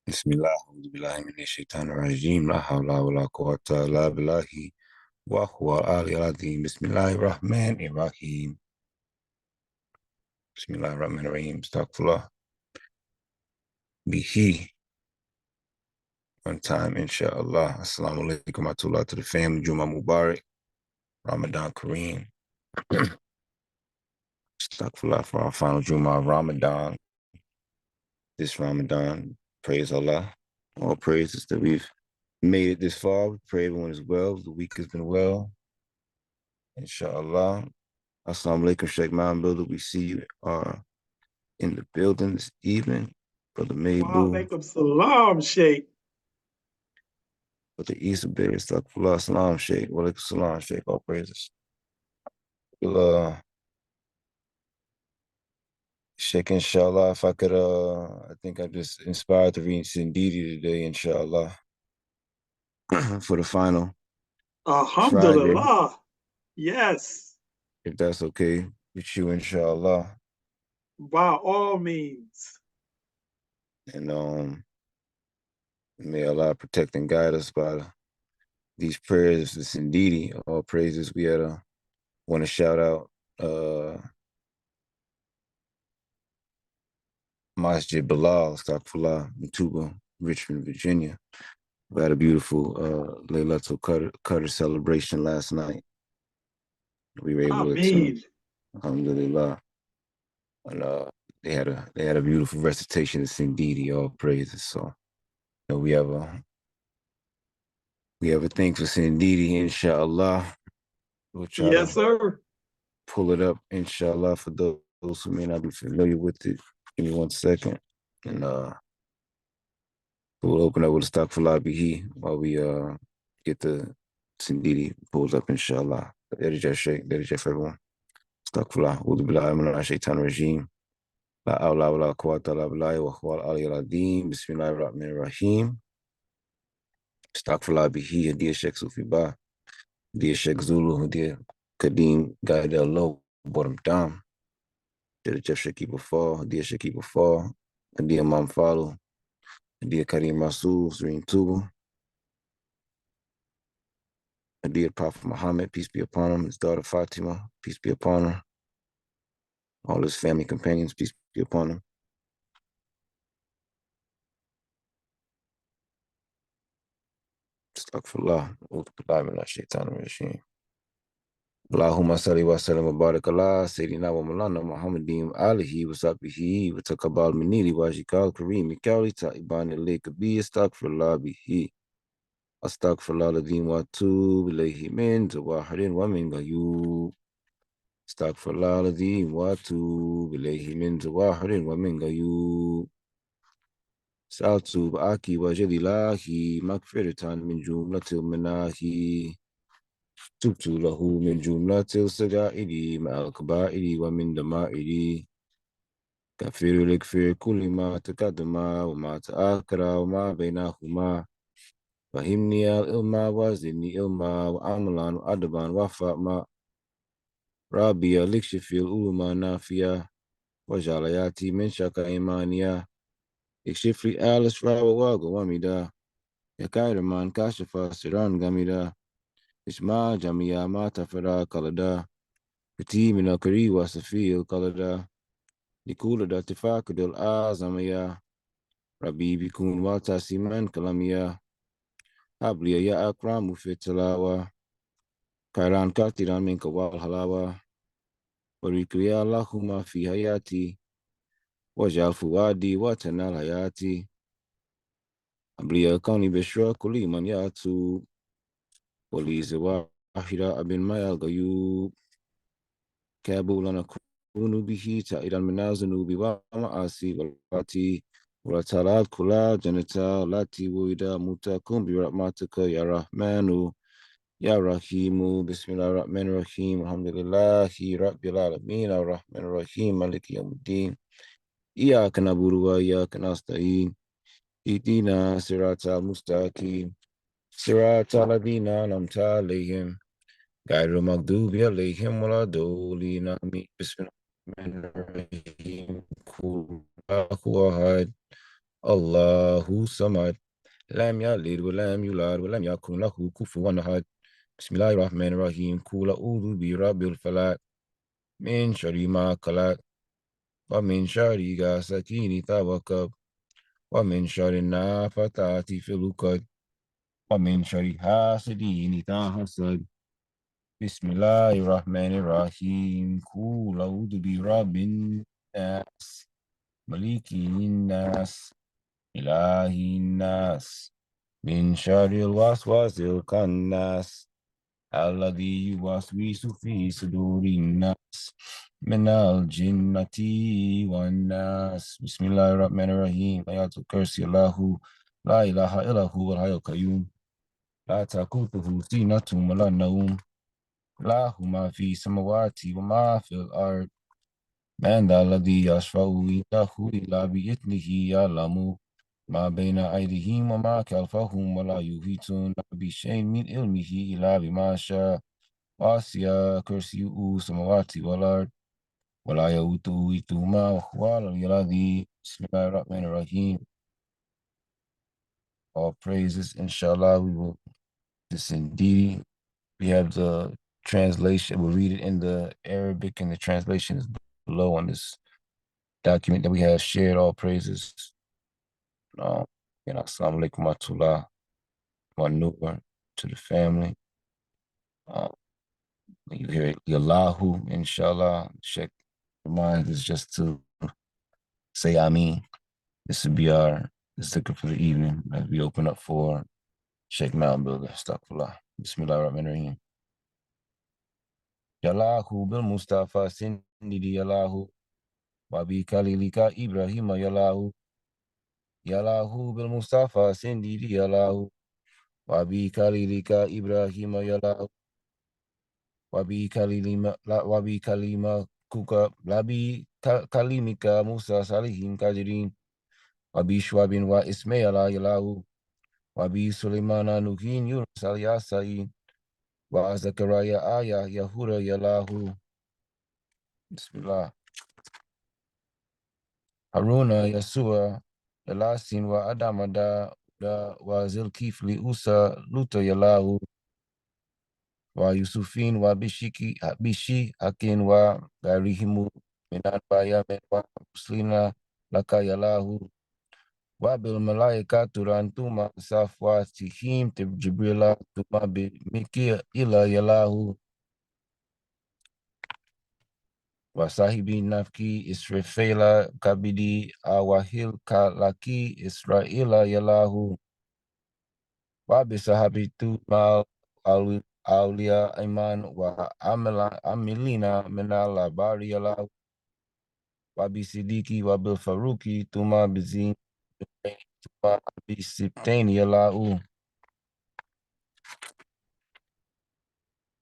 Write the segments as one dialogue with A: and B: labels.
A: Bismillah, a'udhu billahi minash shaitanir rajim, la hawla wa la quwwata illa billahi wa huwa al-aliyyul azim. Bismillahir rahmanir rahim. Bismillahir rahmanir rahim. Astaghfirullah. Bihi. One time, inshallah. Assalamu alaikum wa rahmatullah to the family. Juma Mubarak. Ramadan Kareem. Astaghfirullah for our final Juma of Ramadan. This Ramadan. Praise Allah. All praises that we've made it this far. We pray everyone is well. The week has been well. Inshallah. Assalamu alaikum, Sheikh Mound Builder. We see you are in the building this evening. Brother
B: Wa
A: Maybu.
B: alaikum salam, Cheikh.
A: Brother Issa Bey. Astaghfirullah. Salam, Sheikh. Wa alaikum salam, Sheikh. All praises. Well, Sheikh, inshallah, if I could, I think I'm just inspired to read Sindidi today, inshallah, for the final Friday,
B: Alhamdulillah. Yes,
A: if that's okay with you, inshallah.
B: by all means.
A: And may Allah protect and guide us by these prayers of Sindidi. All praises. We want to shout out Masjid Bilal, Astaghfirullah, in Tuba, Richmond, Virginia. We had a beautiful Laylatul Qadr celebration last night. We were able to attend,
B: Ameen.
A: alhamdulillah. And they had a beautiful recitation of Sindidi, all praises. So we have a thing for Sindidi, inshallah. We'll try
B: Yes,
A: to
B: sir.
A: pull it up, inshallah, for those who may not be familiar with it. Give me 1 second. And we'll open up with a Astaghfirullah bihi while we get the Sindidi pulls up, inshallah. Idris, Cheikh, Idris, everyone. Astaghfirullah. A'udhu billahi minash shaitanir rajim. La hawla wa la quwwata illa billahi wa huwa al-aliyyul azim. Bismillahir rahmanir rahim. Astaghfirullah bihi. Dear Sheikh Sufi Ba. Dear Sheikh Zulu. Dear Kadeem Gaidel Lo. Bottom down. Dear Jeff Shakiba Fall. Dear Shakiba Fall. Dear Imam Follow. Dear Kareem Rasul. Serene Tuba. Dear Prophet Muhammad, peace be upon him, his daughter Fatima, peace be upon her, all his family companions, peace be upon them. Astaghfirullah, Allahumma salli wa sallam wa barak Allah, Sayyidina wa Malana Muhammadin alihi wa sahbihi wa taqabbal minni wa jikal kareem mikali ta'iban ilayka bi astaghfirullah bihi. Astaghfirullah ladhim wa tub ilayhi min zawahidin wa min ghayub. Astaghfirullah al-azim wa atubu ilayhi min zawahirin wa min ghayub. Sa'atu ba'aki wa jadilahi magfiratan min jumlatil manahi. Tubtu lahu min jumlatil sagairi ma'al kaba'iri wa min dama'iri. Kafiru likfir kulli ma taqaddama wa ma ta'akara wa ma bainahuma. Fahimni al-ilma wa zidni ilma wa amalan wa adaban wa fa'ma. Rabia likshifil uluma nafiya wa jalayati min shaka imaniya ikshifli alis rawa wago wamida yakaira man kashifa siran gamida isma jamia mata fara kalada kati min akari wa safil kalada likula da tifakudul azamiya rabbi bikun wa tasiman kalamiya abliya ya akramu fitalawa kairan katiran min kawal halawa Warikuya Allahumma fi hayati wajal fuwadi watanal hayati abliya kauni bishra kulli man yatu walizi wahida abin mayal gayub kabulana kunu bihi ta'idan minazunubi wa ma'asi walati walatalat kula janata lati wida mutakum bi rahmatika ya rahmanu Ya Rahimu, Bismillahirrahmanirrahim, Alhamdulillahi Rabbil Alamin, Ar-Rahmanirrahim, Maliki Yawmiddin, Iyyaka na'budu wa iyyaka nasta'in, Ihdina siratal mustaqim, siratal ladzina an'amta 'alaihim, ghairil maghdubi 'alaihim waladdallin, amin. Bismillahirrahmanirrahim. Qul huwallahu ahad, Allahu Samad. Lam yalid wa lam yulad wa lam yakun lahu kufuwan ahad. Bismillahir Rahmanir Rahim. Qul a'udhu bi rabbil falaq. Min sharri ma khalaq. Wa min sharri ghasiqin idha waqab. Wa min sharri nafathati fil 'uqad. Wa min sharri hasidin idha hasad. Bismillahir Rahmanir Rahim. Qul a'udhu bi rabbin nas. Malikin nas. Ilahin nas. Min sharril waswasil khannas. Alladhi yuwaswisu fi sudurin nas. Minal jinnati wan nas. Bismillahirrahmanirrahim. Ayatul Kursi Allahu. La ilaha illahu wal hayyul qayyum. La taqutuhu sinatun wa la nawm. Lahu ma fi samawati wa ma fil ard. Man dha alladhi yashfa'u indahu illa bi'ithnihi ya'lamu ما بين أيديهم وما خلفهم ولا يحيطون بشيء من علمه إلا بما شاء وسع كرسيه السماوات والأرض ولا يؤوده حفظهما وهو العلي العظيم بسم الله الرحمن الرحيم. All praises, inshallah, we will this indeed. We have the translation. We'll read it in the Arabic, and the translation is below on this document that we have shared. All praises. Assalamu alaikum wa rahmatullah wa nur to the family. When you hear Yallahu, inshallah, Cheikh reminds us just to say Ameen. This will be our zikr for the evening as we open up for Sheikh Mountain Builder. Astaghfirullah. Bismillah ar-Rahman ar-Rahim. Yallahu bil Mustafa sindidi Yallahu. Wabi kalilika Ibrahim Yallahu. Yallahu bil Mustafa sindidi Yallahu. Wabi kalilika Ibrahim Yallahu. Wabi kalima kuka labi kalimika Musa salihim kajirin. Wabi shwabin wa ismaila yalahu. Wabi Sulaimana nuhin Yunus al yasain. Wa Zakaria aya Yahuda yalahu. Bismillah. Haruna Yasua Yalasin wa Adamada wa Zilkifli Usa Luta yalahu. Wa Yusufin wa Bishi Hakin wa Garihimu Minan Bayamen wa Muslina Laka yalahu. Wa bil malaika turantuma safwatihim Jibrila tuma bi Miki ila yalahu. Wa sahibi nafki Israfela kabidi awahil kalaki Israela yalahu. Wa bisahabi tu mal Aulia Iman wa Amilina Minala Bari Yalahu. Wabi Sidiki Wabil Faruki Tuma Bizin Tuma Bisiptain Yalahu.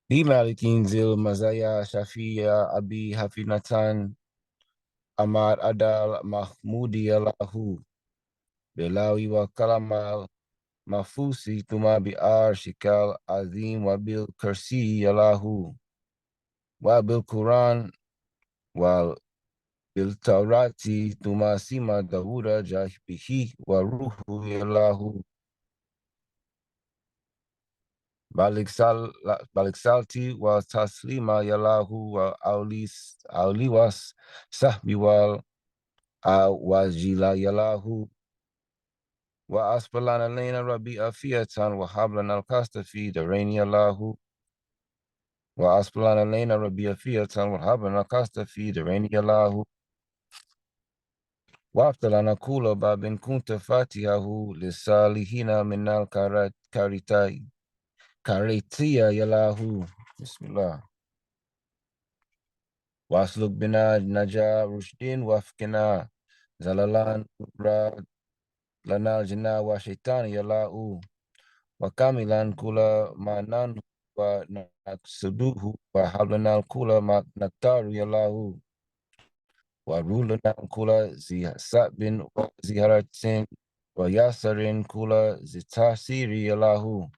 A: Bi Malikin Zil Mazaya Shafia Abi Hafinatan Ahmad Adal Mahmudi Yalahu. Belawi wa Kalamal Mafusi Tuma Bi Ar Shikal Azim Wabil Kursi Yalahu. Wabil Quran Wal Biltaurati tumasima Dawuda jahbihi wa ruhu yalahu. Baliksalti wa taslima yalahu wa auliwas sahbi wal awajila yalahu. Wa asbalana lena rabbi afiyatan wa hablana al-kasta fi daraini yalahu. Wa asbalana lena rabbi afiyatan wa hablana al-kasta fi daraini yalahu. وأفضل كل باب كنت فاتحه للصالحين من كاريتيا يلاهو. بسم الله. واسلك بنا نجا رشدين وافقنا زلالان لنا الجنا وشيطان يلاهو. وكاملا كل ما ننه ونقصده وحبلنا كل ما نختار يلاهو. ورولنا كل ذي سبب وزهرة وياسر كل ذي تأثير يلاهو.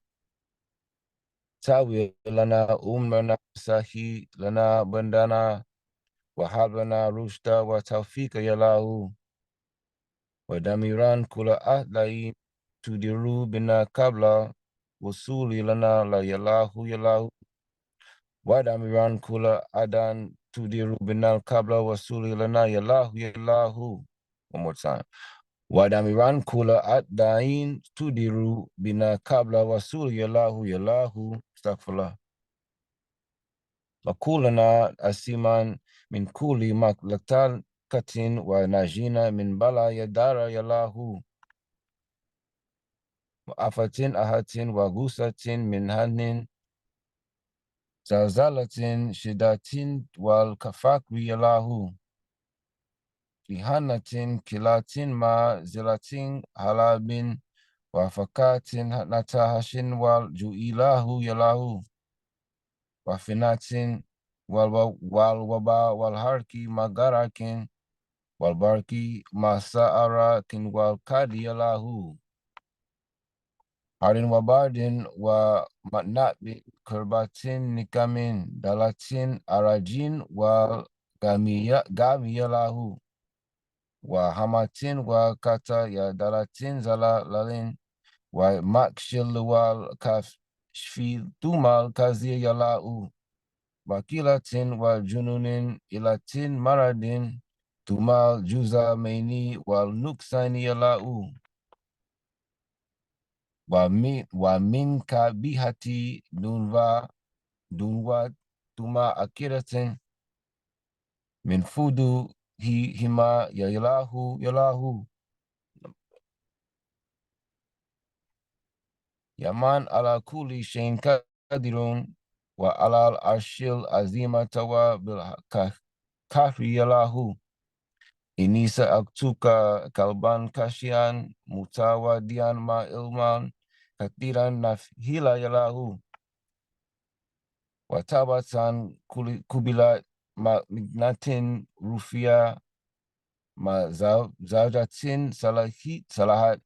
A: تاوي لنا أمنا سهي لنا بندنا وهب لنا رشدا وتوفيق يلاهو. ودميران كل أهلين تديروا بنا قبل وصول لنا لا يلاه يلاه ودميران كل أدان تديروا بنا قبل وصول لنا يلاه يلاه. One more time. ودميران كل أدين تديروا بنا قبل وصول يلاه يلاه. استغفر وكلنا أسيما من كل مقلتال كتن ونجينا من بلا يدار يلاه وآفة أهة وغوسة من هن زلزلة شدة والكفاك يلاه إهانة كلات ما زلة هلاب وفكات نتاهش والجئله يلاه وفنات والوبا والهرك مغارك والبركي مساءراك والكادي يلاه Harin wabardin wa matnabi kerbatin nikamin dalatin arajin wa gamiyalahu wa hamatin wa kata ya dalatin zala lalin wa makshil wal kaffi tumal kazi yalahu wa kilatin wa jununin ilatin maradin tumal juza maini wal nuksani yalahu wa min kabihati dunwa tuma akiratin min fudu hima ya yalahu yaman ala kulli shayin kadirun wa alal arshil azima tawa bil kahri yalahu inisa aktuka kalban kashian mutawadian ma ilman katiran nafhila yalahu watabatan kubila ma mignatin rufia ma zawjatin salahat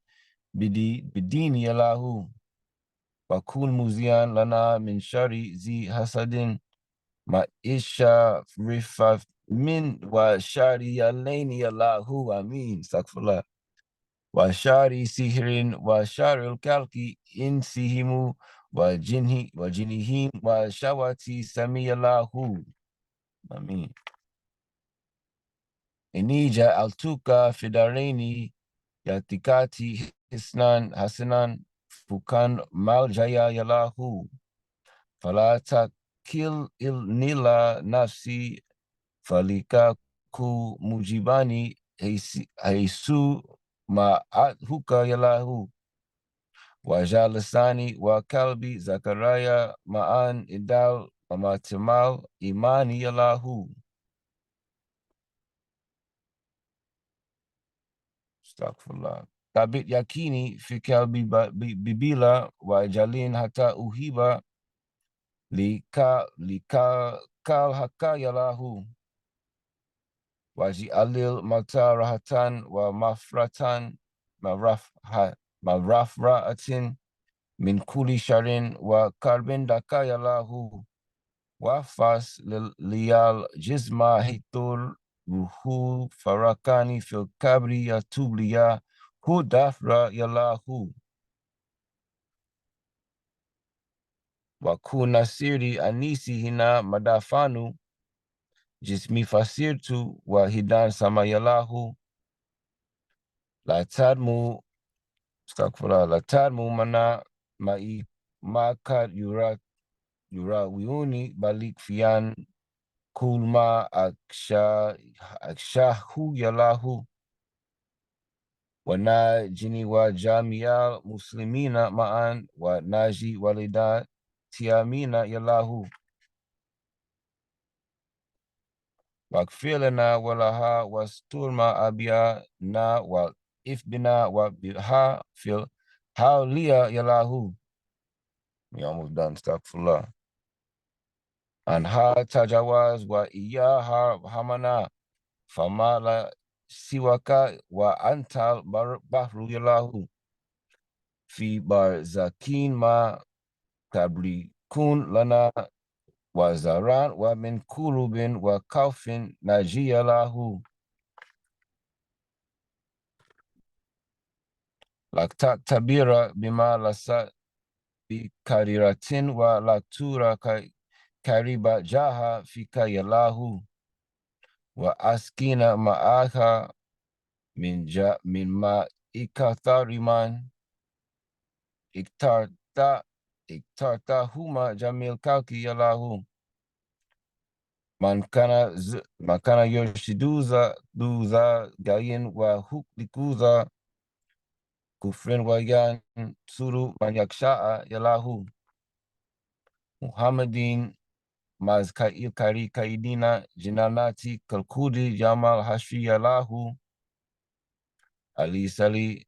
A: bidini yalahu wakun muzian lana min shari zi hasadin ma isha rifaf min wa shari yalaini yalahu amin astaghfirullah wa shari sihirin wa shari kalki insihimu wa jinihim wa shawati samiyalahu amin. Inija altuka fidaraini yatikati hasinan fukan maljaya yalahu falata kil il nila nafsi falika ku mujibani haisu huka yalahu wajalisani wa kalbi zakaraya ma'an idal matimal imani yalahu. Astaghfirullah. Tabit yakini fikal bibila wa jalin hata uhiba kal haka yalahu waji alil mata rahatan wa mafratan marafraatin min kuli sharin wa karbin daka yalahu wafas liyal jisma hitur ruhu farakani fil kabri ya tubliya hu dafra yalahu wa kunasiri anisi hina madafanu jismi fasirtu wa hidan sama yalahu la tadmu mana mai makat yurawiuni balik fian kulma akshahu yalahu wa najini wa jamia muslimina ma'an wa naji walida tiamina yalahu واغفر لنا ولها واستر ما أبينا وإفبنا وبها في الحالية يلاهو. We almost done, astaghfirullah. Anha tajawaz wa iyaha hamana famala siwaka wa antal bahru yalahu fi barzakin ma kabri kun lana wa zaran wa min kulubin wa kaufin najiya lahu. Laktat tabira bima lasat bi kariratin wa laktura kariba jaha fika yalahu wa askina ma'aha min ma ikathariman iktarta huma jamil kalki yalahu mankana yoshiduza duza gayin wa huklikuza kufrin wa yan suru man yaksha'a yalahu Muhammadin mazkail kari kaidina jinanati kalkudi jamal hashri yalahu Ali Sali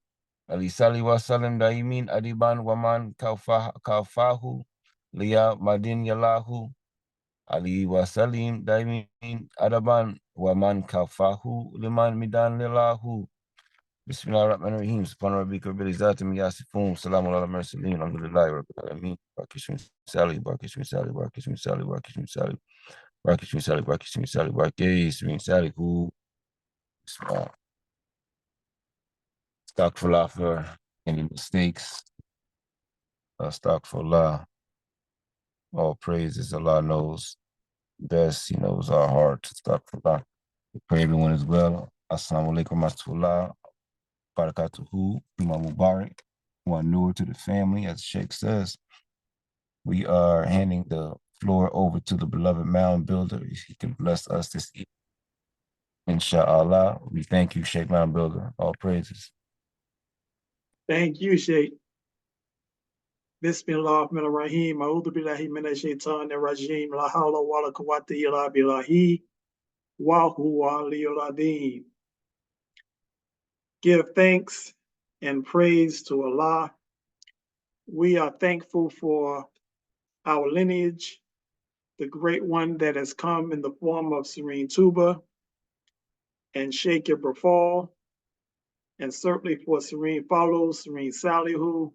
A: wasalim daimin adiban waman kaufahu liya madin yalahu Ali wasalim daimin adaban waman kaufahu liman midan yalahu Bismillahirrahmanirrahim. Subhana rabbika rabbil izzati min yasifun. Salamun ala mursalin. Alhamdulillahi rabbil alamin. Barkishun Sali, Barkishun Sali, Barkishun Sali, Barkishun Sali, Barkishun Sali, Barkishun Sali, Barkishun Sali, who Astaghfirullah for any mistakes. Astaghfirullah. All praises. Allah knows best. He knows our hearts. Astaghfirullah. We pray everyone is well. Assalamu alaikum warahmatullah. Barakatuhu. Imam Mubarak. One newer to the family, as Cheikh says. We are handing the floor over to the beloved mound builder. If he can bless us this evening. Inshallah. We thank you, Sheikh Mound Builder. All praises.
B: Thank you, Sheikh. Bismillahirrahmanirrahim. A'udhu billahi minash shaitanir rajim. La hawla wa la quwwata illa billahi wa huwa al-aliyyul azim. Give thanks and praise to Allah. We are thankful for our lineage, the great one that has come in the form of Serene Tuba and Sheikh Ibrafal, and certainly for Serene Follow, Serene Salihu,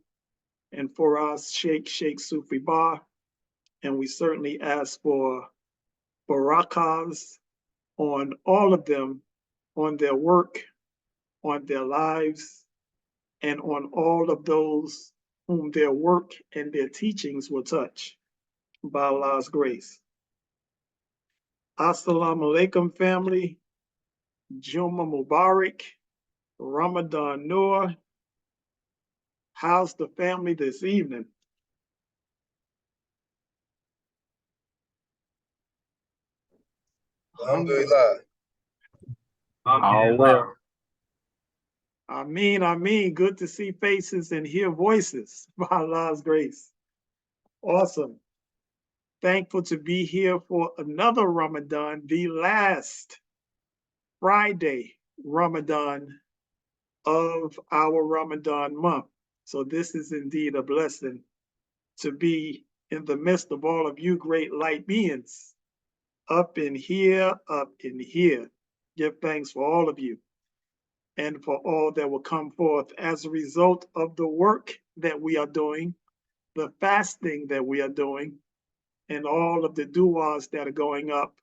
B: and for us, Sheikh Sufi Ba. And we certainly ask for barakas on all of them, on their work, on their lives, and on all of those whom their work and their teachings will touch by Allah's grace. Assalamu alaikum, family. Juma Mubarak, Ramadan Noor. How's the family this evening?
A: Alhamdulillah.
C: All well.
B: Ameen. Good to see faces and hear voices by Allah's grace. Awesome. Thankful to be here for another Ramadan, the last Friday Ramadan of our Ramadan month. So this is indeed a blessing to be in the midst of all of you great light beings. Up in here. Give thanks for all of you and for all that will come forth as a result of the work that we are doing, the fasting that we are doing, and all of the du'as that are going up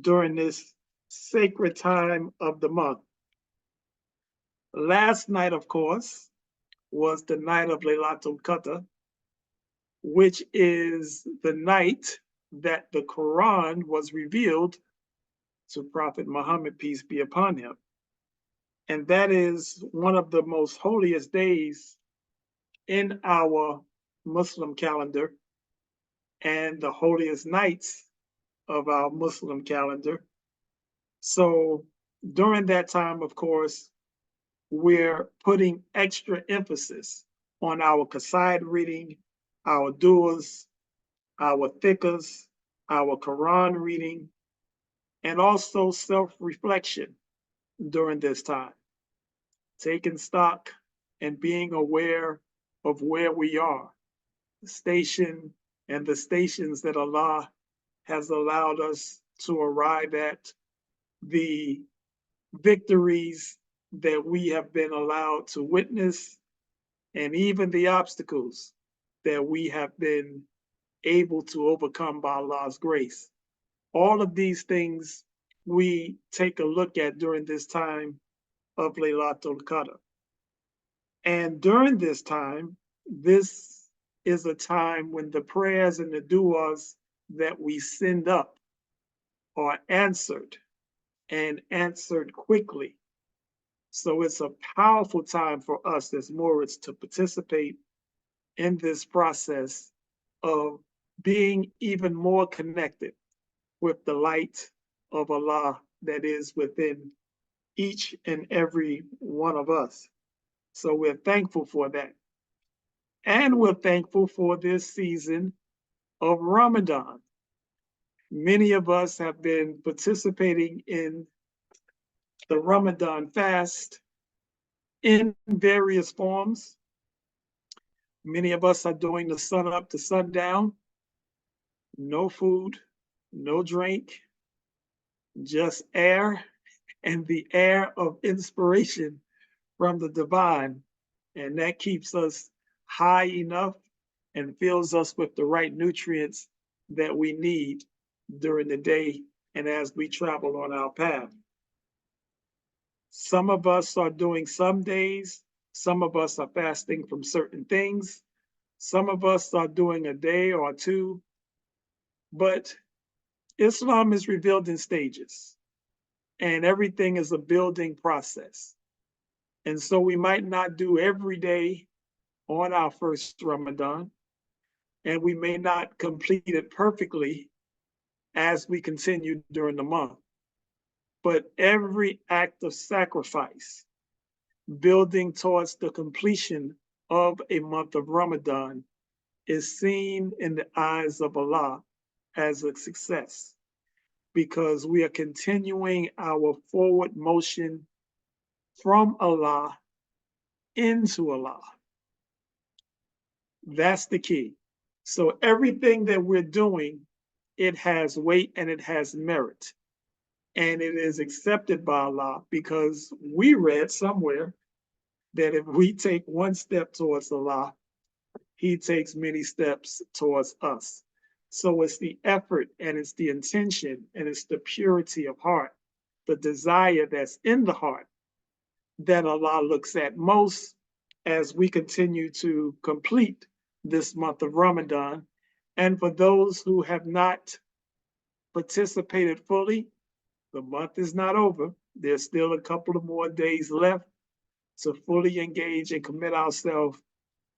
B: during this sacred time of the month. Last night, of course, was the night of Laylatul Qadr, which is the night that the Quran was revealed to Prophet Muhammad, peace be upon him. And that is one of the most holiest days in our Muslim calendar and the holiest nights of our Muslim calendar. So during that time, of course, we're putting extra emphasis on our Qasaid reading, our du'as, our thiqas, our Quran reading, and also self-reflection during this time. Taking stock and being aware of where we are, the station and the stations that Allah has allowed us to arrive at, the victories that we have been allowed to witness, and even the obstacles that we have been able to overcome by Allah's grace. All of these things we take a look at during this time of Laylatul Qadr. And during this time, this is a time when the prayers and the du'as that we send up are answered and answered quickly. So it's a powerful time for us as Moorids to participate in this process of being even more connected with the light of Allah that is within each and every one of us. So we're thankful for that. And we're thankful for this season of Ramadan. Many of us have been participating in the Ramadan fast in various forms. Many of us are doing the sun up to sundown, no food, no drink, just air and the air of inspiration from the divine. And that keeps us high enough and fills us with the right nutrients that we need during the day and as we travel on our path. Some of us are doing some days, some of us are fasting from certain things, some of us are doing a day or two, but Islam is revealed in stages and everything is a building process. And so we might not do every day on our first Ramadan, and we may not complete it perfectly as we continue during the month. But every act of sacrifice building towards the completion of a month of Ramadan is seen in the eyes of Allah as a success because we are continuing our forward motion from Allah into Allah. That's the key. So everything that we're doing, it has weight and it has merit. And it is accepted by Allah because we read somewhere that if we take one step towards Allah, He takes many steps towards us. So it's the effort and it's the intention and it's the purity of heart, the desire that's in the heart that Allah looks at most as we continue to complete this month of Ramadan. And for those who have not participated fully, the month is not over. There's still a couple of more days left to fully engage and commit ourselves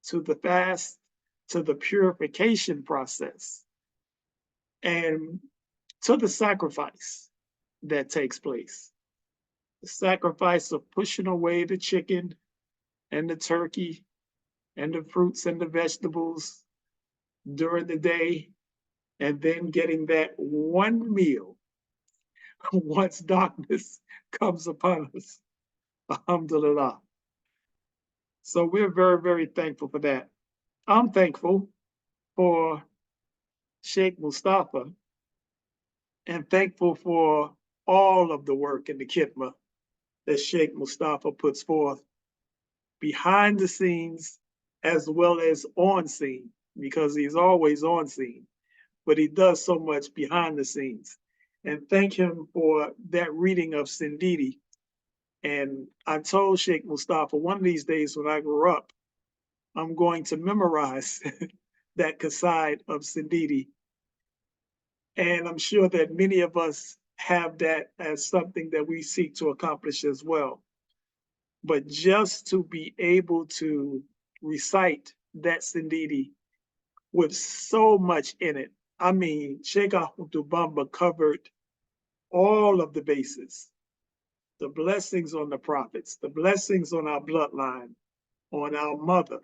B: to the fast, to the purification process, and to the sacrifice that takes place. The sacrifice of pushing away the chicken and the turkey and the fruits and the vegetables during the day, and then getting that one meal once darkness comes upon us. Alhamdulillah. So we're very, very thankful for that. I'm thankful for Sheikh Mustafa and thankful for all of the work in the khidmah that Sheikh Mustafa puts forth behind the scenes as well as on scene, because he's always on scene, but he does so much behind the scenes. And thank him for that reading of Sindidi. And I told Sheikh Mustafa, one of these days when I grow up, I'm going to memorize that Qasaid of Sindidi. And I'm sure that many of us have that as something that we seek to accomplish as well. But just to be able to recite that Sindidi with so much in it, I mean, Sheikh Ahmadou Bamba covered all of the bases, the blessings on the prophets, the blessings on our bloodline, on our mother,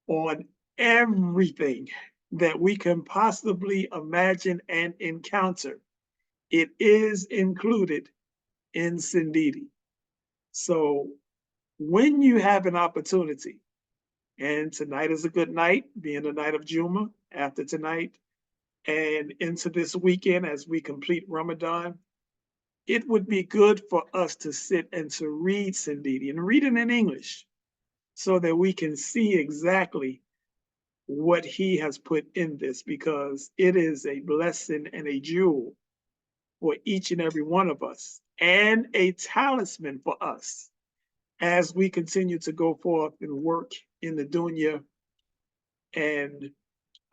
B: on everything that we can possibly imagine and encounter. It is included in Sindidi. So when you have an opportunity, and tonight is a good night, being the night of Juma, after tonight, and into this weekend as we complete Ramadan, it would be good for us to sit and to read Sindidi and read it in English so that we can see exactly what he has put in this, because it is a blessing and a jewel for each and every one of us and a talisman for us as we continue to go forth and work in the dunya and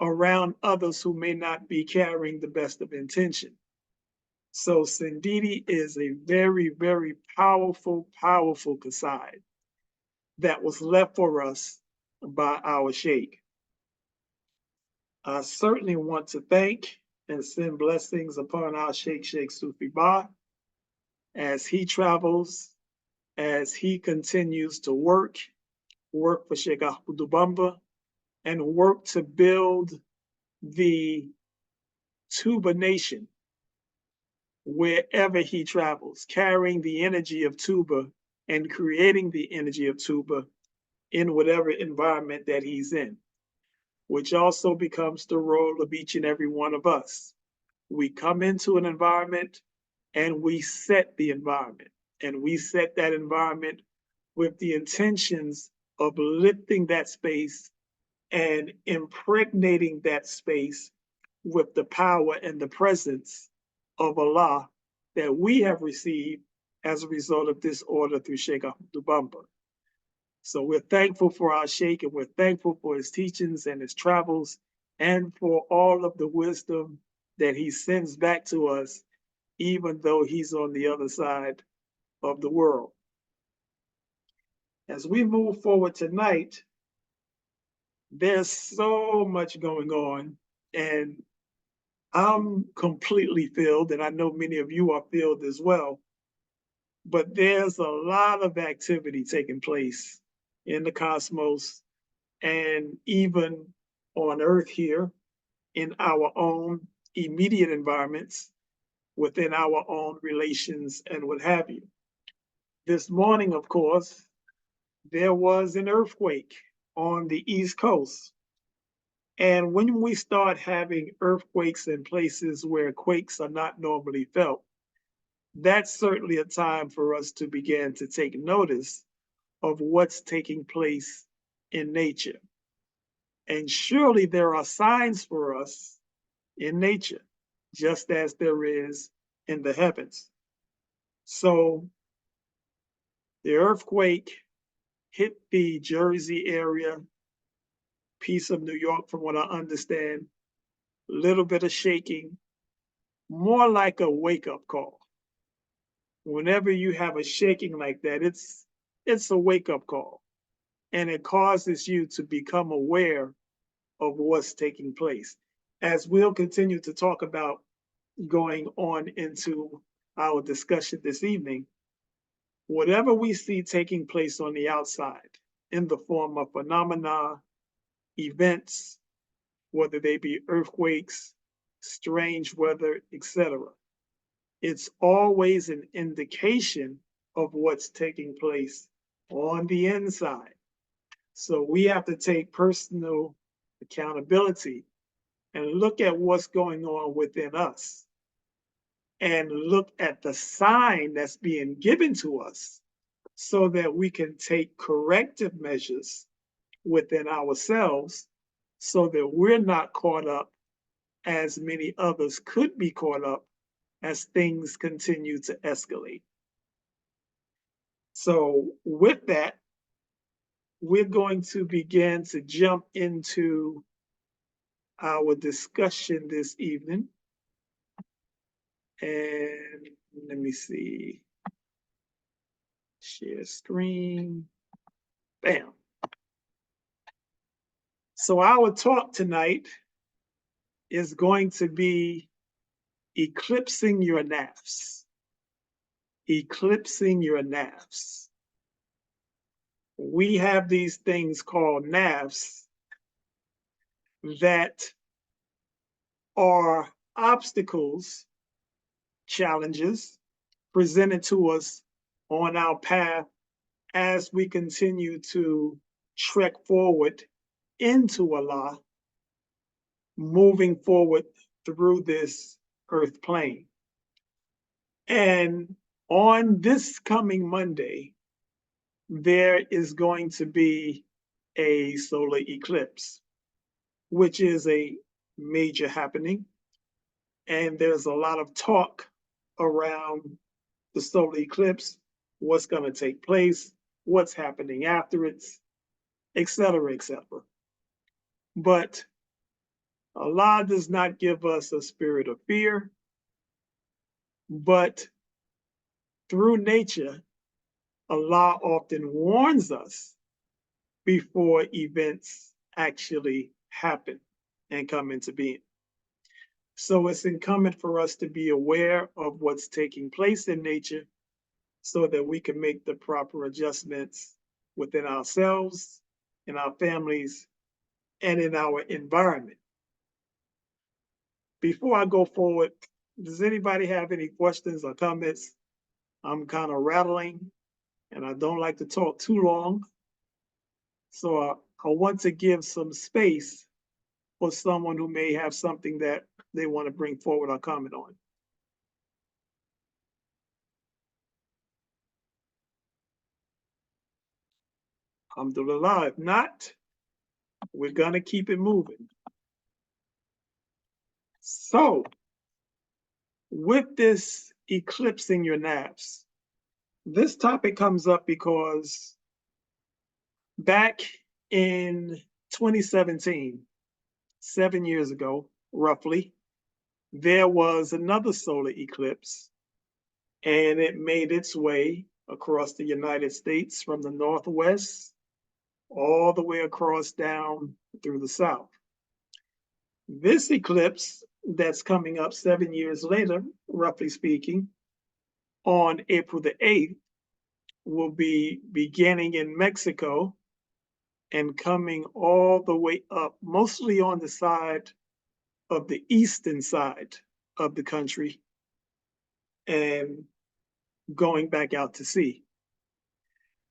B: around others who may not be carrying the best of intention. So Sindidi is a very, very powerful, powerful Kasai that was left for us by our Cheikh. I certainly want to thank and send blessings upon our Sheikh Sufi Ba as he travels, as he continues to work for Sheikh Ahmadu Bamba, and work to build the Tuba nation wherever he travels, carrying the energy of Tuba and creating the energy of Tuba in whatever environment that he's in, which also becomes the role of each and every one of us. We come into an environment and we set the environment, and we set that environment with the intentions of lifting that space and impregnating that space with the power and the presence of Allah that we have received as a result of this order through Sheikh Ahmadu Bamba. So we're thankful for our Sheikh, and we're thankful for his teachings and his travels, and for all of the wisdom that he sends back to us, even though he's on the other side of the world. As we move forward tonight, there's so much going on, and I'm completely filled, and I know many of you are filled as well, but there's a lot of activity taking place in the cosmos and even on Earth here in our own immediate environments, within our own relations and what have you. This morning, of course, there was an earthquake on the East Coast. And when we start having earthquakes in places where quakes are not normally felt, that's certainly a time for us to begin to take notice of what's taking place in nature. And surely there are signs for us in nature, just as there is in the heavens. So the earthquake hit the Jersey area, piece of New York, from what I understand, a little bit of shaking, more like a wake-up call. Whenever you have a shaking like that, it's a wake-up call, and it causes you to become aware of what's taking place. As we'll continue to talk about going on into our discussion this evening, whatever we see taking place on the outside in the form of phenomena, events, whether they be earthquakes, strange weather, etc., it's always an indication of what's taking place on the inside. So we have to take personal accountability and look at what's going on within us and look at the sign that's being given to us so that we can take corrective measures within ourselves so that we're not caught up as many others could be caught up as things continue to escalate. So with that, we're going to begin to jump into our discussion this evening. And let me see. Share screen. Bam. So our talk tonight is going to be eclipsing your nafs. Eclipsing your nafs. We have these things called nafs that are obstacles, challenges presented to us on our path as we continue to trek forward into Allah, moving forward through this earth plane. And on this coming Monday, there is going to be a solar eclipse, which is a major happening. And there's a lot of talk around the solar eclipse, what's going to take place, what's happening after it, etc., etc. But Allah does not give us a spirit of fear, but through nature, Allah often warns us before events actually happen and come into being. So it's incumbent for us to be aware of what's taking place in nature so that we can make the proper adjustments within ourselves, in our families, and in our environment. Before I go forward, does anybody have any questions or comments? I'm kind of rattling and I don't like to talk too long. So I want to give some space for someone who may have something that they want to bring forward or comment on. Alhamdulillah. If not, we're going to keep it moving. So, with this eclipsing your nafs, this topic comes up because back in 2017, 7 years ago, roughly, there was another solar eclipse, and it made its way across the United States from the Northwest all the way across down through the South. This eclipse that's coming up 7 years later, roughly speaking, on April the 8th, will be beginning in Mexico and coming all the way up, mostly on the side of the eastern side of the country and going back out to sea.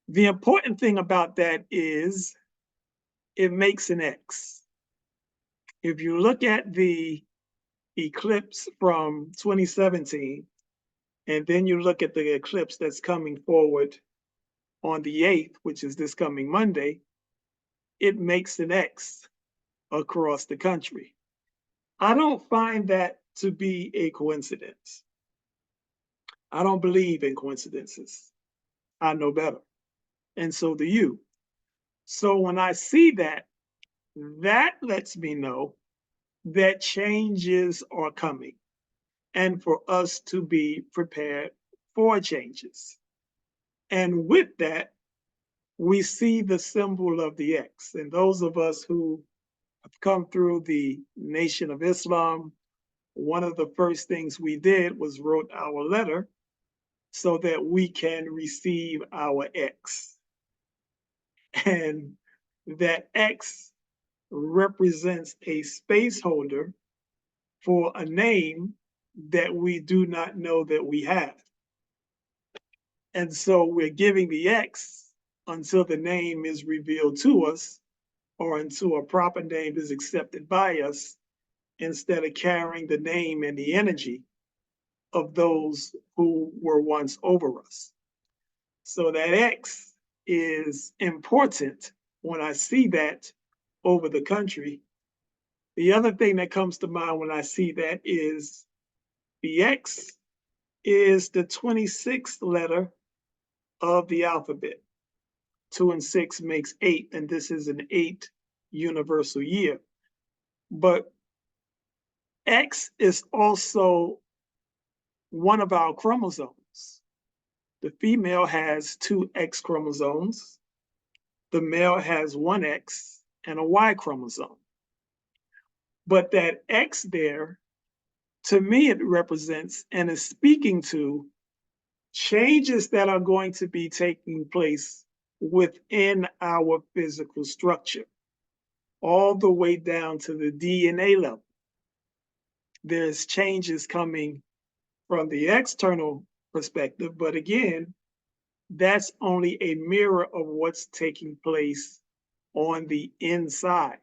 B: The important thing about that is it makes an X. If you look at the eclipse from 2017, and then you look at the eclipse that's coming forward on the 8th, which is this coming Monday, it makes an X across the country. I don't find that to be a coincidence. I don't believe in coincidences. I know better. And so do you. So when I see that, that lets me know that changes are coming and for us to be prepared for changes. And with that, we see the symbol of the X. And those of us who have come through the Nation of Islam, one of the first things we did was wrote our letter so that we can receive our X. And that X represents a space holder for a name that we do not know that we have. And so we're giving the X until the name is revealed to us or until a proper name is accepted by us, instead of carrying the name and the energy of those who were once over us. So that X is important when I see that over the country. The other thing that comes to mind when I see that is the X is the 26th letter of the alphabet. 2 and 6 makes 8, and this is an 8 universal year. But X is also one of our chromosomes. The female has 2 X chromosomes. The male has 1 X and a Y chromosome. But that X there, to me, it represents and is speaking to changes that are going to be taking place within our physical structure, all the way down to the DNA level. There's changes coming from the external perspective, but again, that's only a mirror of what's taking place on the inside.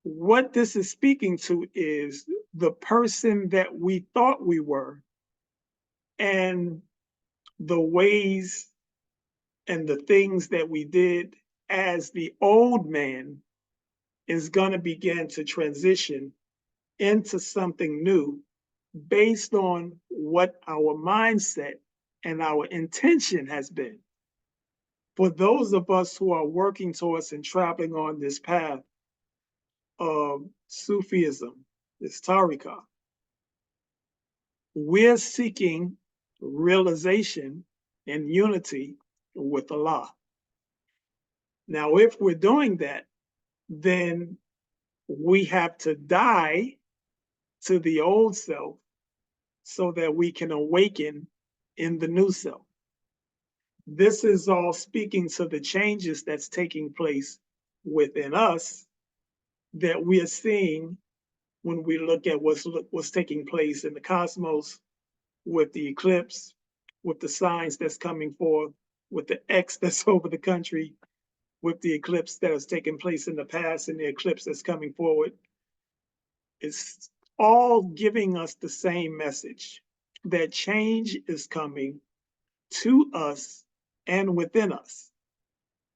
B: What this is speaking to is the person that we thought we were and the ways and the things that we did as the old man is going to begin to transition into something new based on what our mindset and our intention has been. For those of us who are working towards and traveling on this path of Sufism, this tariqah, we're seeking realization and unity with Allah. Now, if we're doing that, then we have to die to the old self so that we can awaken in the new self. This is all speaking to the changes that's taking place within us that we are seeing when we look at what's taking place in the cosmos with the eclipse, with the signs that's coming forth, with the X that's over the country, with the eclipse that has taken place in the past and the eclipse that's coming forward. It's all giving us the same message that change is coming to us and within us.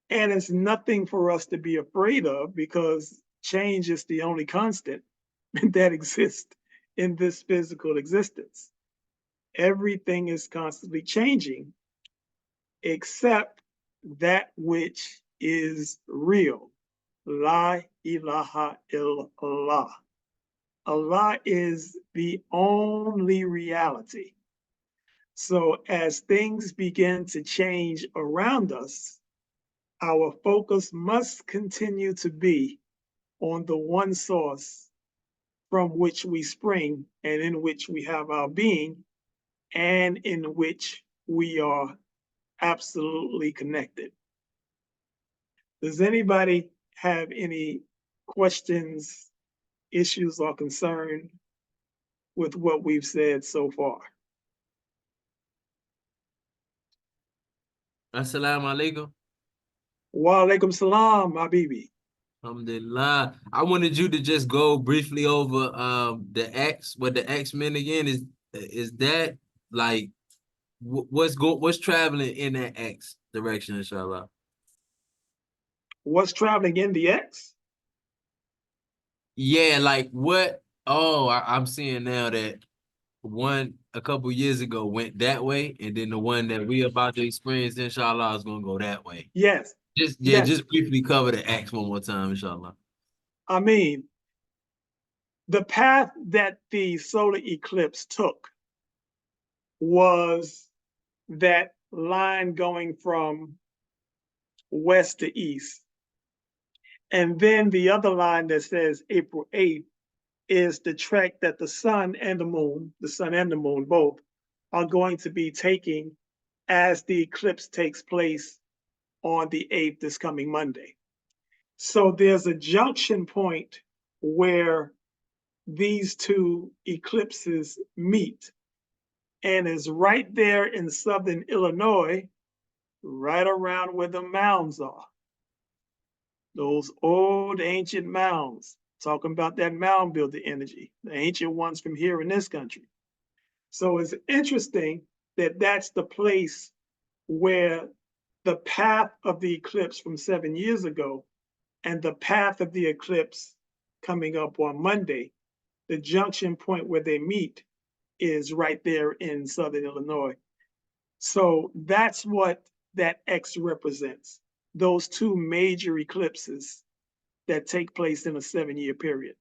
B: And it's nothing for us to be afraid of because change is the only constant that exists in this physical existence. Everything is constantly changing except that which is real. La ilaha illallah. Allah is the only reality. So as things begin to change around us, our focus must continue to be on the one source from which we spring and in which we have our being and in which we are absolutely connected. Does anybody have any questions, issues, or concern with what we've said so far?
D: Assalamu alaikum.
B: Wa alaikum salam, my baby.
D: Alhamdulillah. I wanted you to just go briefly over the X, what the X meant again. Is that like what's traveling in that X direction, inshallah?
B: What's traveling in the X?
D: Yeah, like what? Oh, I'm seeing now that one a couple years ago went that way, and then the one that we about to experience, inshallah, is gonna go that way.
B: Yes. Yes.
D: Just briefly cover the X one more time, inshallah.
B: I mean, the path that the solar eclipse took was that line going from west to east. And then the other line that says April 8th is the trek that the sun and the moon both, are going to be taking as the eclipse takes place on the 8th this coming Monday. So there's a junction point where these two eclipses meet, and is right there in southern Illinois, right around where the mounds are. Those old ancient mounds, talking about that mound builder energy, the ancient ones from here in this country. So it's interesting that that's the place where the path of the eclipse from 7 years ago and the path of the eclipse coming up on Monday, the junction point where they meet is right there in southern Illinois. So that's what that X represents, those two major eclipses that take place in a 7-year period.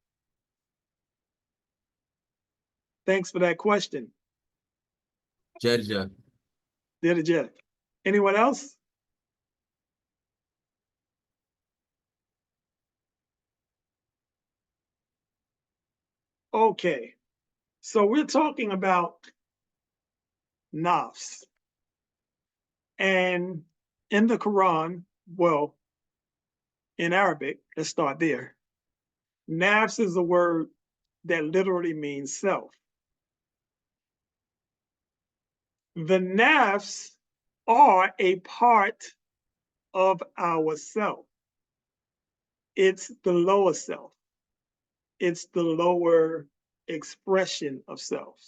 B: Thanks for that question.
D: Judge.
B: Anyone else? Okay, so we're talking about Nafs. And in the Quran, well, in Arabic, let's start there. Nafs is a word that literally means self. The nafs are a part of ourself. It's the lower self. It's the lower expression of self.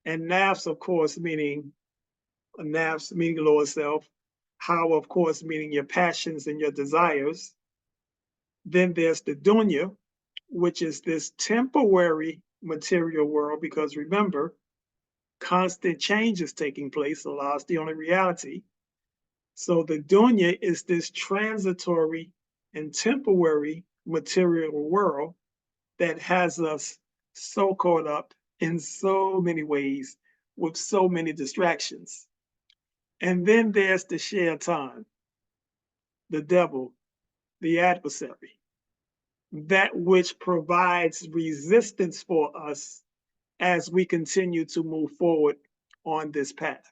B: And nafs, of course, meaning lower self. How, of course, meaning your passions and your desires. Then there's the dunya, which is this temporary material world, because remember, constant change is taking place. Allah is the only reality. So the dunya is this transitory and temporary material world that has us so caught up in so many ways with so many distractions. And then there's the shaitan, the devil, the adversary, that which provides resistance for us as we continue to move forward on this path.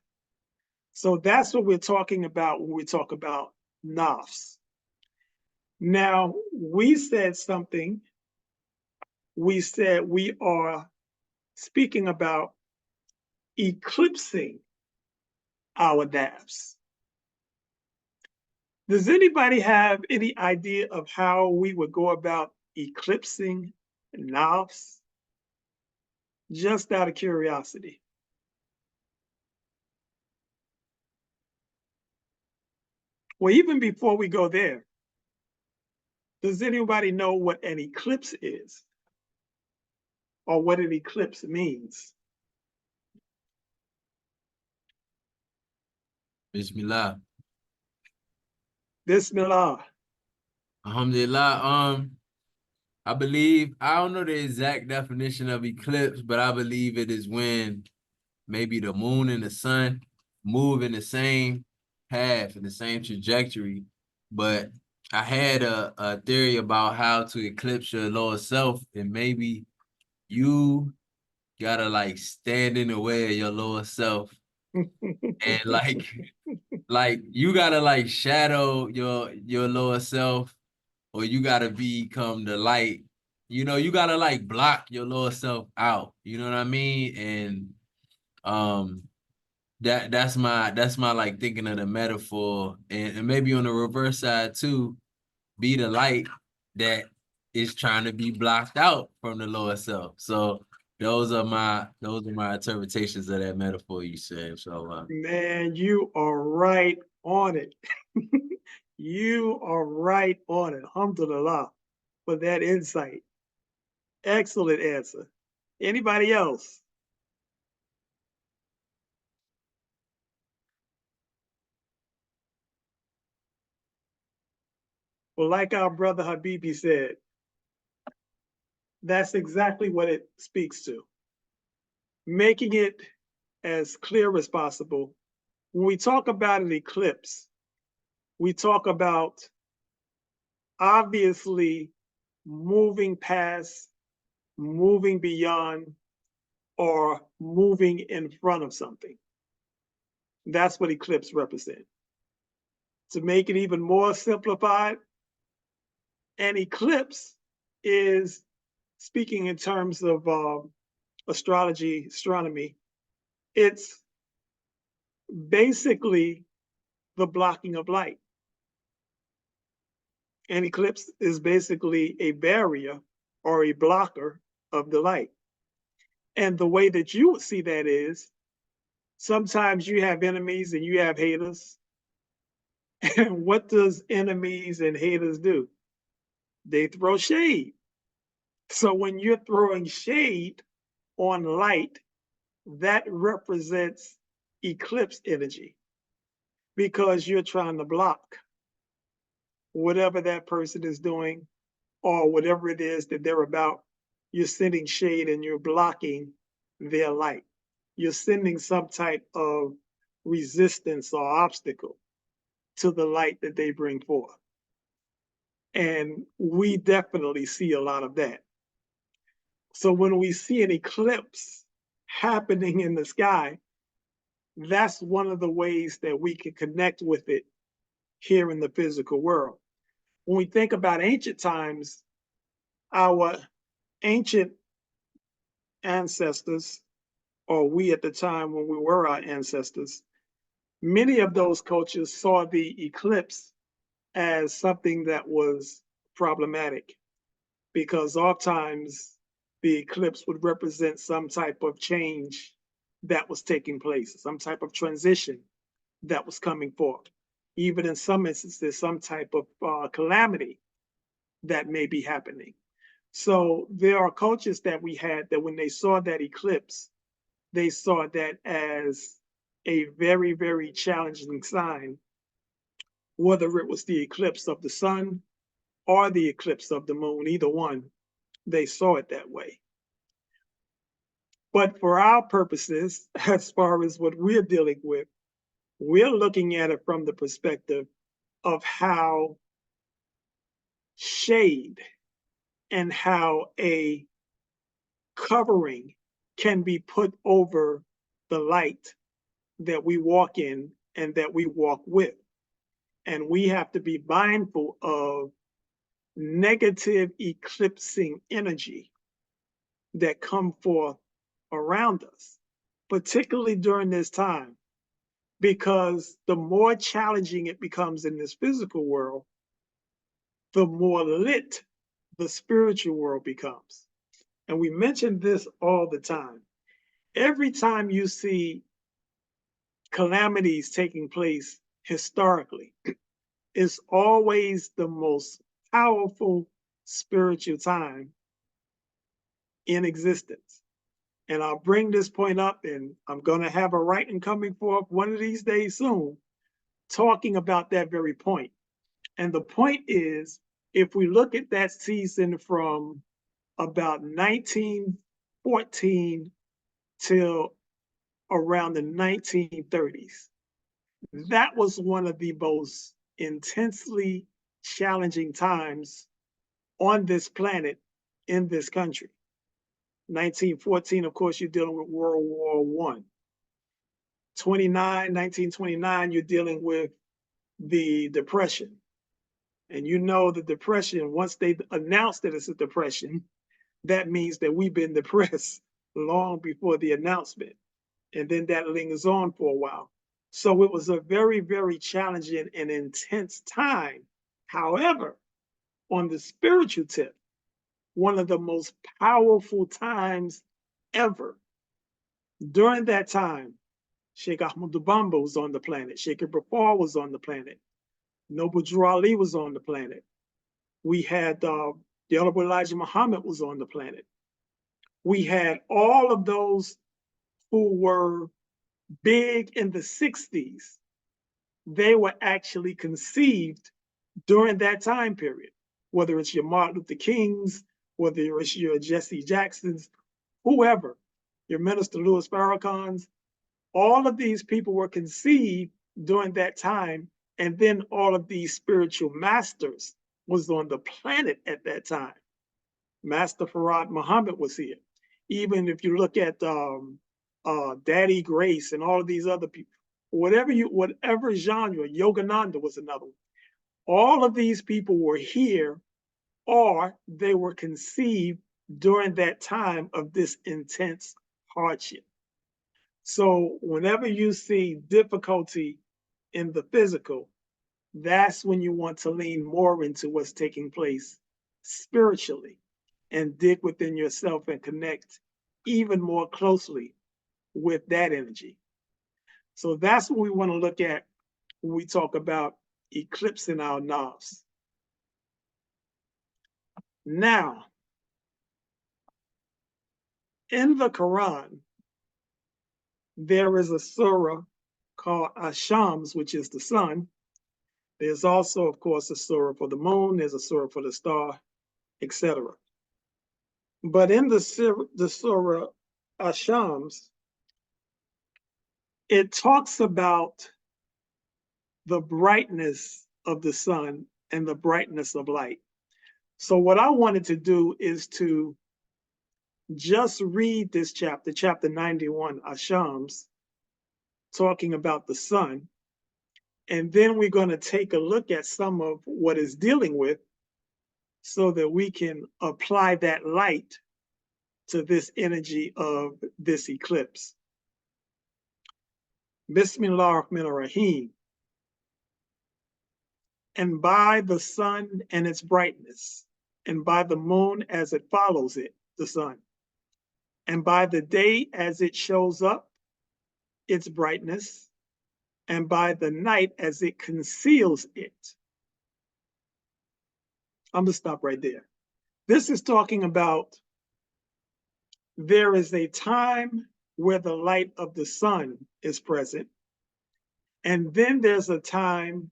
B: So that's what we're talking about when we talk about Nafs. Now, we said something. We said we are speaking about eclipsing our Nafs. Does anybody have any idea of how we would go about eclipsing Nafs? Just out of curiosity. Well, even before we go there, does anybody know what an eclipse is? Or what an eclipse means?
D: Bismillah.
B: Bismillah.
D: Alhamdulillah. I believe, I don't know the exact definition of eclipse, but I believe it is when maybe the moon and the sun move in the same path, in the same trajectory. But I had a theory about how to eclipse your lower self, and maybe you gotta like stand in the way of your lower self and like you gotta like shadow your lower self, or you gotta become the light. You know, you gotta like block your lower self out. You know what I mean? And um that's my like thinking of the metaphor. And maybe on the reverse side too, be the light that is trying to be blocked out from the lower self. So those are my interpretations of that metaphor you said. So
B: Man, you are right on it. You are right on it. Alhamdulillah for that insight. Excellent answer. Anybody else? Well, like our brother Habibi said, that's exactly what it speaks to. Making it as clear as possible. When we talk about an eclipse, we talk about obviously moving past, moving beyond, or moving in front of something. That's what eclipse represents. To make it even more simplified, an eclipse is, speaking in terms of astrology, astronomy, it's basically the blocking of light. An eclipse is basically a barrier or a blocker of the light. And the way that you would see that is sometimes you have enemies and you have haters. And what does enemies and haters do? They throw shade. So when you're throwing shade on light, that represents eclipse energy because you're trying to block whatever that person is doing or whatever it is that they're about. You're sending shade and you're blocking their light. You're sending some type of resistance or obstacle to the light that they bring forth. And we definitely see a lot of that. So when we see an eclipse happening in the sky, that's one of the ways that we can connect with it here in the physical world. When we think about ancient times, our ancient ancestors, or we at the time when we were our ancestors, many of those cultures saw the eclipse as something that was problematic because oftentimes the eclipse would represent some type of change that was taking place, some type of transition that was coming forth. Even in some instances, some type of calamity that may be happening. So there are cultures that we had that when they saw that eclipse, they saw that as a very, very challenging sign whether it was the eclipse of the sun or the eclipse of the moon, either one, they saw it that way. But for our purposes, as far as what we're dealing with, we're looking at it from the perspective of how shade and how a covering can be put over the light that we walk in and that we walk with. And we have to be mindful of negative eclipsing energy that come forth around us, particularly during this time, because the more challenging it becomes in this physical world, the more lit the spiritual world becomes. And we mention this all the time. Every time you see calamities taking place historically, it's always the most powerful spiritual time in existence. And I'll bring this point up, and I'm going to have a writing coming forth one of these days soon, talking about that very point. And the point is, if we look at that season from about 1914 till around the 1930s, that was one of the most intensely challenging times on this planet in this country. 1914, of course, you're dealing with World War I. 1929, you're dealing with the Depression. And you know the Depression, once they announced that it's a depression, that means that we've been depressed long before the announcement. And then that lingers on for a while. So it was a very, very challenging and intense time. However, on the spiritual tip, one of the most powerful times ever. During that time, Sheikh Ahmadu Bamba was on the planet. Sheikh Ibrahim was on the planet. Noble Drew Ali was on the planet. We had the Honorable Elijah Muhammad was on the planet. We had all of those who were big in the 60s. They were actually conceived during that time period, whether it's your Martin Luther Kings, whether it's your Jesse Jacksons, whoever, your Minister Louis Farrakhan's, all of these people were conceived during that time. And then all of these spiritual masters was on the planet at that time. Master Farad Muhammad was here. Even if you look at Daddy Grace and all of these other people, whatever genre, Yogananda was another one. All of these people were here, or they were conceived during that time of this intense hardship. So whenever you see difficulty in the physical, that's when you want to lean more into what's taking place spiritually and dig within yourself and connect even more closely with that energy. So that's what we want to look at when we talk about eclipsing our Nafs. Now, in the Quran, there is a surah called Ashams, which is the sun. There's also, of course, a surah for the moon. There's a surah for the star, etc. But in the surah Ashams, it talks about the brightness of the sun and the brightness of light. So what I wanted to do is to just read this chapter, chapter 91, Ashams, talking about the sun. And then we're going to take a look at some of what it's dealing with so that we can apply that light to this energy of this eclipse. Bismillah ar-Rahman ar-Rahim. And by the sun and its brightness, and by the moon as it follows it, the sun, and by the day as it shows up, its brightness, and by the night as it conceals it. I'm gonna stop right there. This is talking about there is a time where the light of the sun is present, and then there's a time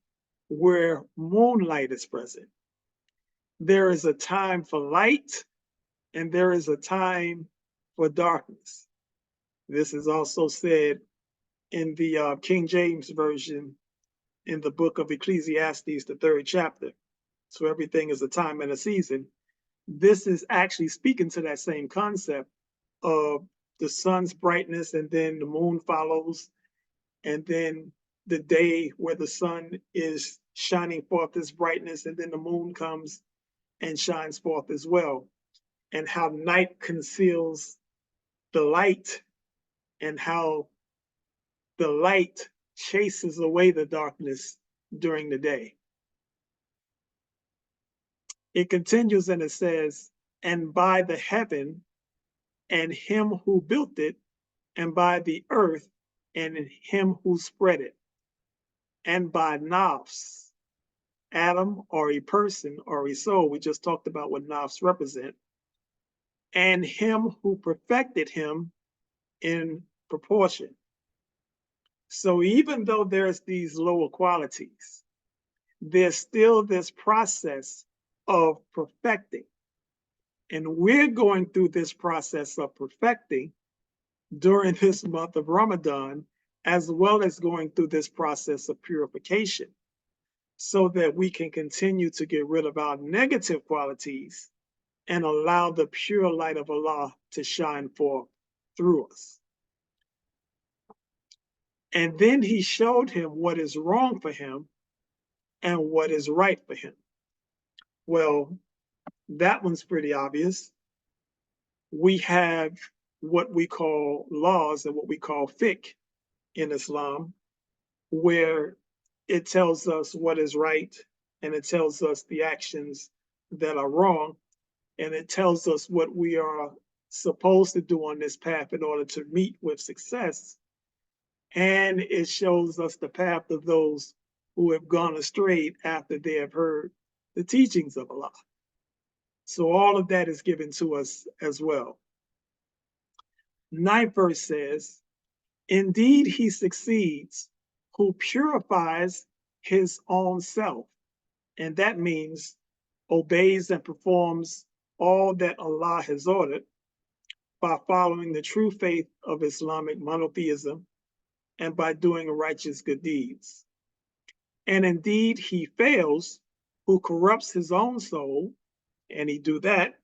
B: where moonlight is present. There is a time for light and there is a time for darkness. This is also said in the King James Version in the book of Ecclesiastes, the 3rd chapter. So everything is a time and a season. This is actually speaking to that same concept of the sun's brightness, and then the moon follows, and then the day where the sun is shining forth its brightness, and then the moon comes and shines forth as well, and how night conceals the light, and how the light chases away the darkness during the day. It continues and it says, and by the heaven and him who built it, and by the earth and him who spread it, and by Nafs, Adam or a person or a soul, we just talked about what Nafs represent, and him who perfected him in proportion. So even though there's these lower qualities, there's still this process of perfecting. And we're going through this process of perfecting during this month of Ramadan, as well as going through this process of purification, so that we can continue to get rid of our negative qualities and allow the pure light of Allah to shine forth through us. And then he showed him what is wrong for him and what is right for him. Well, that one's pretty obvious. We have what we call laws and what we call fiqh in Islam, where it tells us what is right and it tells us the actions that are wrong, and it tells us what we are supposed to do on this path in order to meet with success. And it shows us the path of those who have gone astray after they have heard the teachings of Allah. So all of that is given to us as well. 9th verse says, indeed he succeeds who purifies his own self. And that means obeys and performs all that Allah has ordered by following the true faith of Islamic monotheism and by doing righteous good deeds. And indeed he fails who corrupts his own soul, and he do that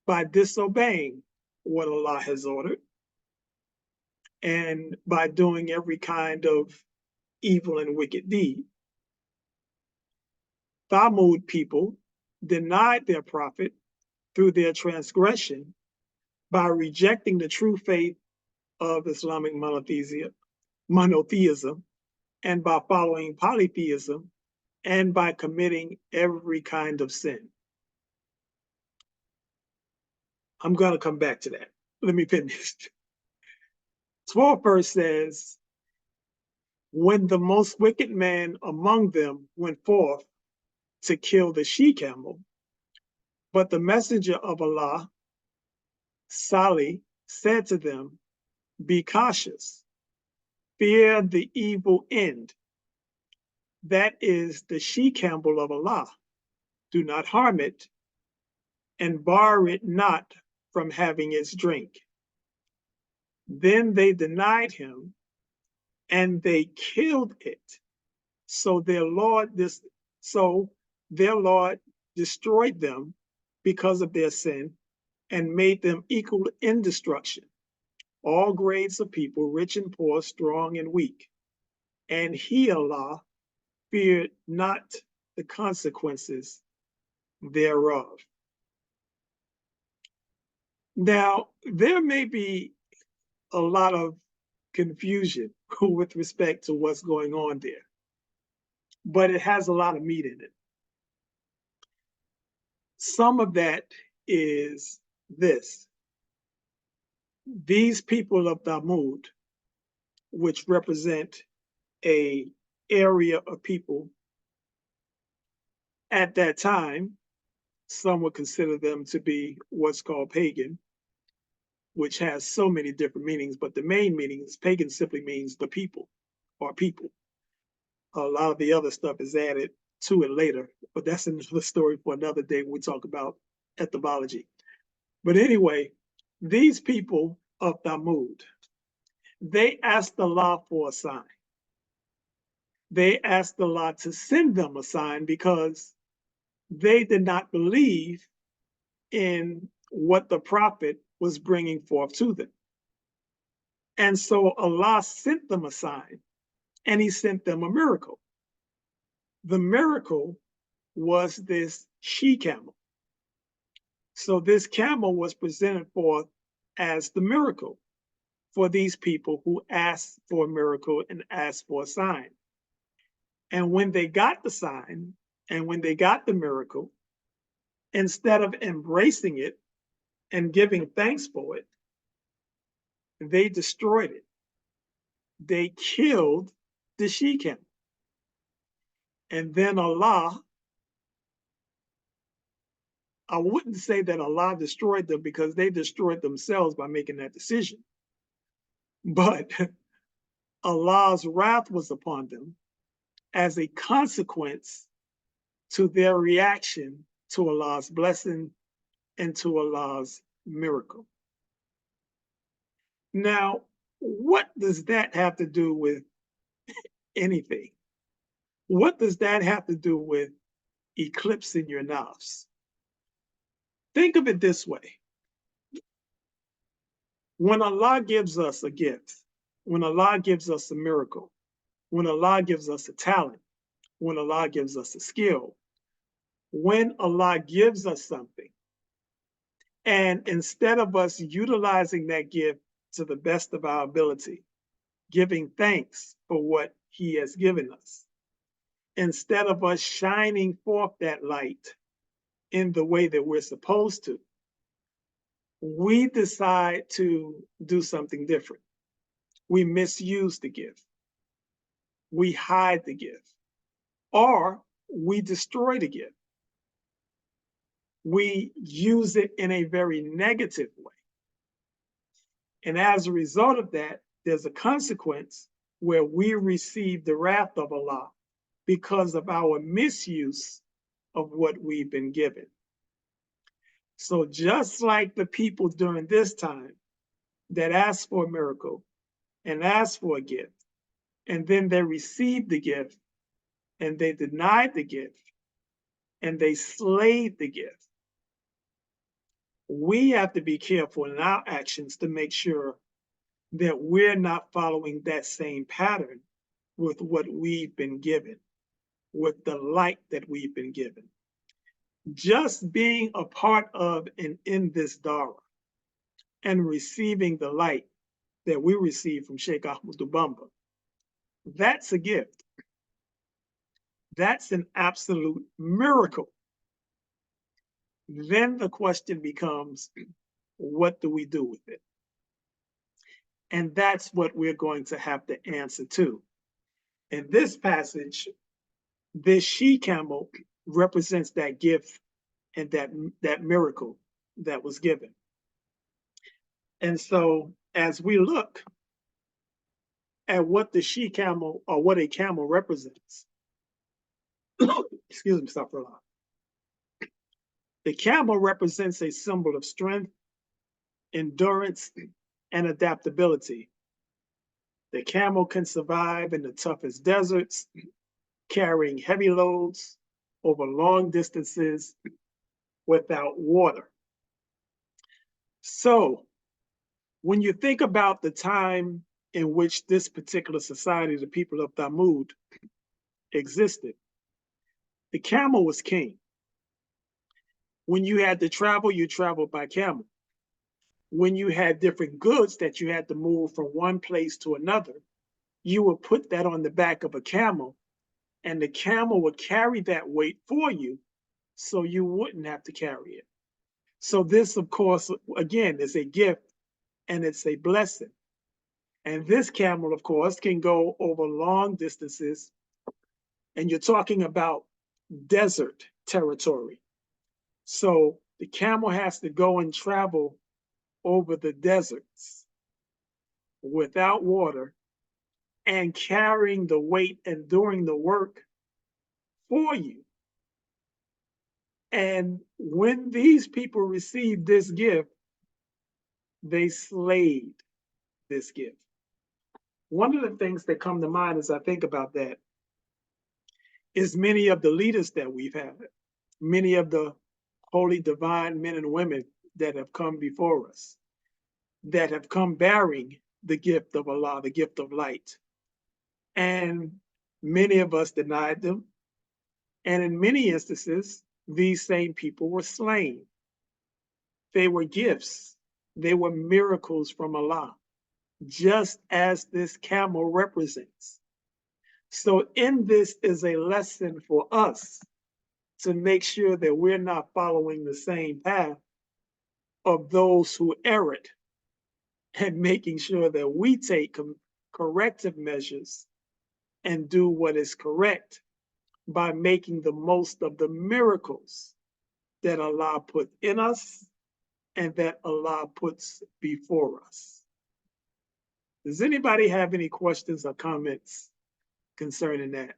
B: by disobeying what Allah has ordered and by doing every kind of evil and wicked deed. Thamud people denied their prophet through their transgression by rejecting the true faith of Islamic monotheism and by following polytheism and by committing every kind of sin. I'm going to come back to that. Let me finish. 12th verse says, when the most wicked man among them went forth to kill the she-camel, but the messenger of Allah, Salih, said to them, be cautious, fear the evil end. That is the she-camel of Allah. Do not harm it, and bar it not from having its drink. Then they denied him, and they killed it. So their Lord destroyed them because of their sin and made them equal in destruction, all grades of people, rich and poor, strong and weak. And he, Allah, feared not the consequences thereof. Now, there may be a lot of confusion with respect to what's going on there, but it has a lot of meat in it. Some of that is this. These people of Thamud, which represent an area of people at that time, some would consider them to be what's called pagan, which has so many different meanings, but the main meaning is pagan simply means the people or people. A lot of the other stuff is added to it later, but that's another story for another day when we talk about etymology. But anyway, these people of Thamud, they asked Allah for a sign. They asked Allah to send them a sign because they did not believe in what the prophet was bringing forth to them. And so Allah sent them a sign, and he sent them a miracle. The miracle was this she camel. So this camel was presented forth as the miracle for these people who asked for a miracle and asked for a sign. And when they got the sign and when they got the miracle, instead of embracing it and giving thanks for it, they destroyed it. They killed the she camel. And then Allah, I wouldn't say that Allah destroyed them because they destroyed themselves by making that decision. But Allah's wrath was upon them as a consequence to their reaction to Allah's blessing and to Allah's miracle. Now, what does that have to do with anything? What does that have to do with eclipsing your nafs? Think of it this way. When Allah gives us a gift, when Allah gives us a miracle, when Allah gives us a talent, when Allah gives us a skill, when Allah gives us something, and instead of us utilizing that gift to the best of our ability, giving thanks for what he has given us, instead of us shining forth that light in the way that we're supposed to, we decide to do something different. We misuse the gift. We hide the gift. Or we destroy the gift. We use it in a very negative way. And as a result of that, there's a consequence where we receive the wrath of Allah because of our misuse of what we've been given. So just like the people during this time that asked for a miracle and asked for a gift, and then they received the gift and they denied the gift and they slayed the gift, we have to be careful in our actions to make sure that we're not following that same pattern with what we've been given, with the light that we've been given. Just being a part of and in this Darrah and receiving the light that we receive from Cheikh Ahmadou Bamba, that's a gift. That's an absolute miracle. Then the question becomes, what do we do with it? And that's what we're going to have to answer to. In this passage, this she camel represents that gift and that miracle that was given. And so as we look at what the she camel or what a camel represents, excuse me, stop for a lot. The camel represents a symbol of strength, endurance, and adaptability. The camel can survive in the toughest deserts, carrying heavy loads over long distances without water. So when you think about the time in which this particular society, the people of Thamud, existed, the camel was king. When you had to travel, you traveled by camel. When you had different goods that you had to move from one place to another, you would put that on the back of a camel, and the camel would carry that weight for you so you wouldn't have to carry it. So this, of course, again, is a gift and it's a blessing. And this camel, of course, can go over long distances, and you're talking about desert territory. So the camel has to go and travel over the deserts without water and carrying the weight and doing the work for you. And when these people received this gift, they slayed this gift. One of the things that come to mind as I think about that is many of the leaders that we've had, many of the holy divine men and women that have come before us, that have come bearing the gift of Allah, the gift of light. And many of us denied them. And in many instances, these same people were slain. They were gifts. They were miracles from Allah, just as this camel represents. So in this is a lesson for us to make sure that we're not following the same path of those who erred, and making sure that we take corrective measures and do what is correct by making the most of the miracles that Allah put in us and that Allah puts before us. Does anybody have any questions or comments concerning that?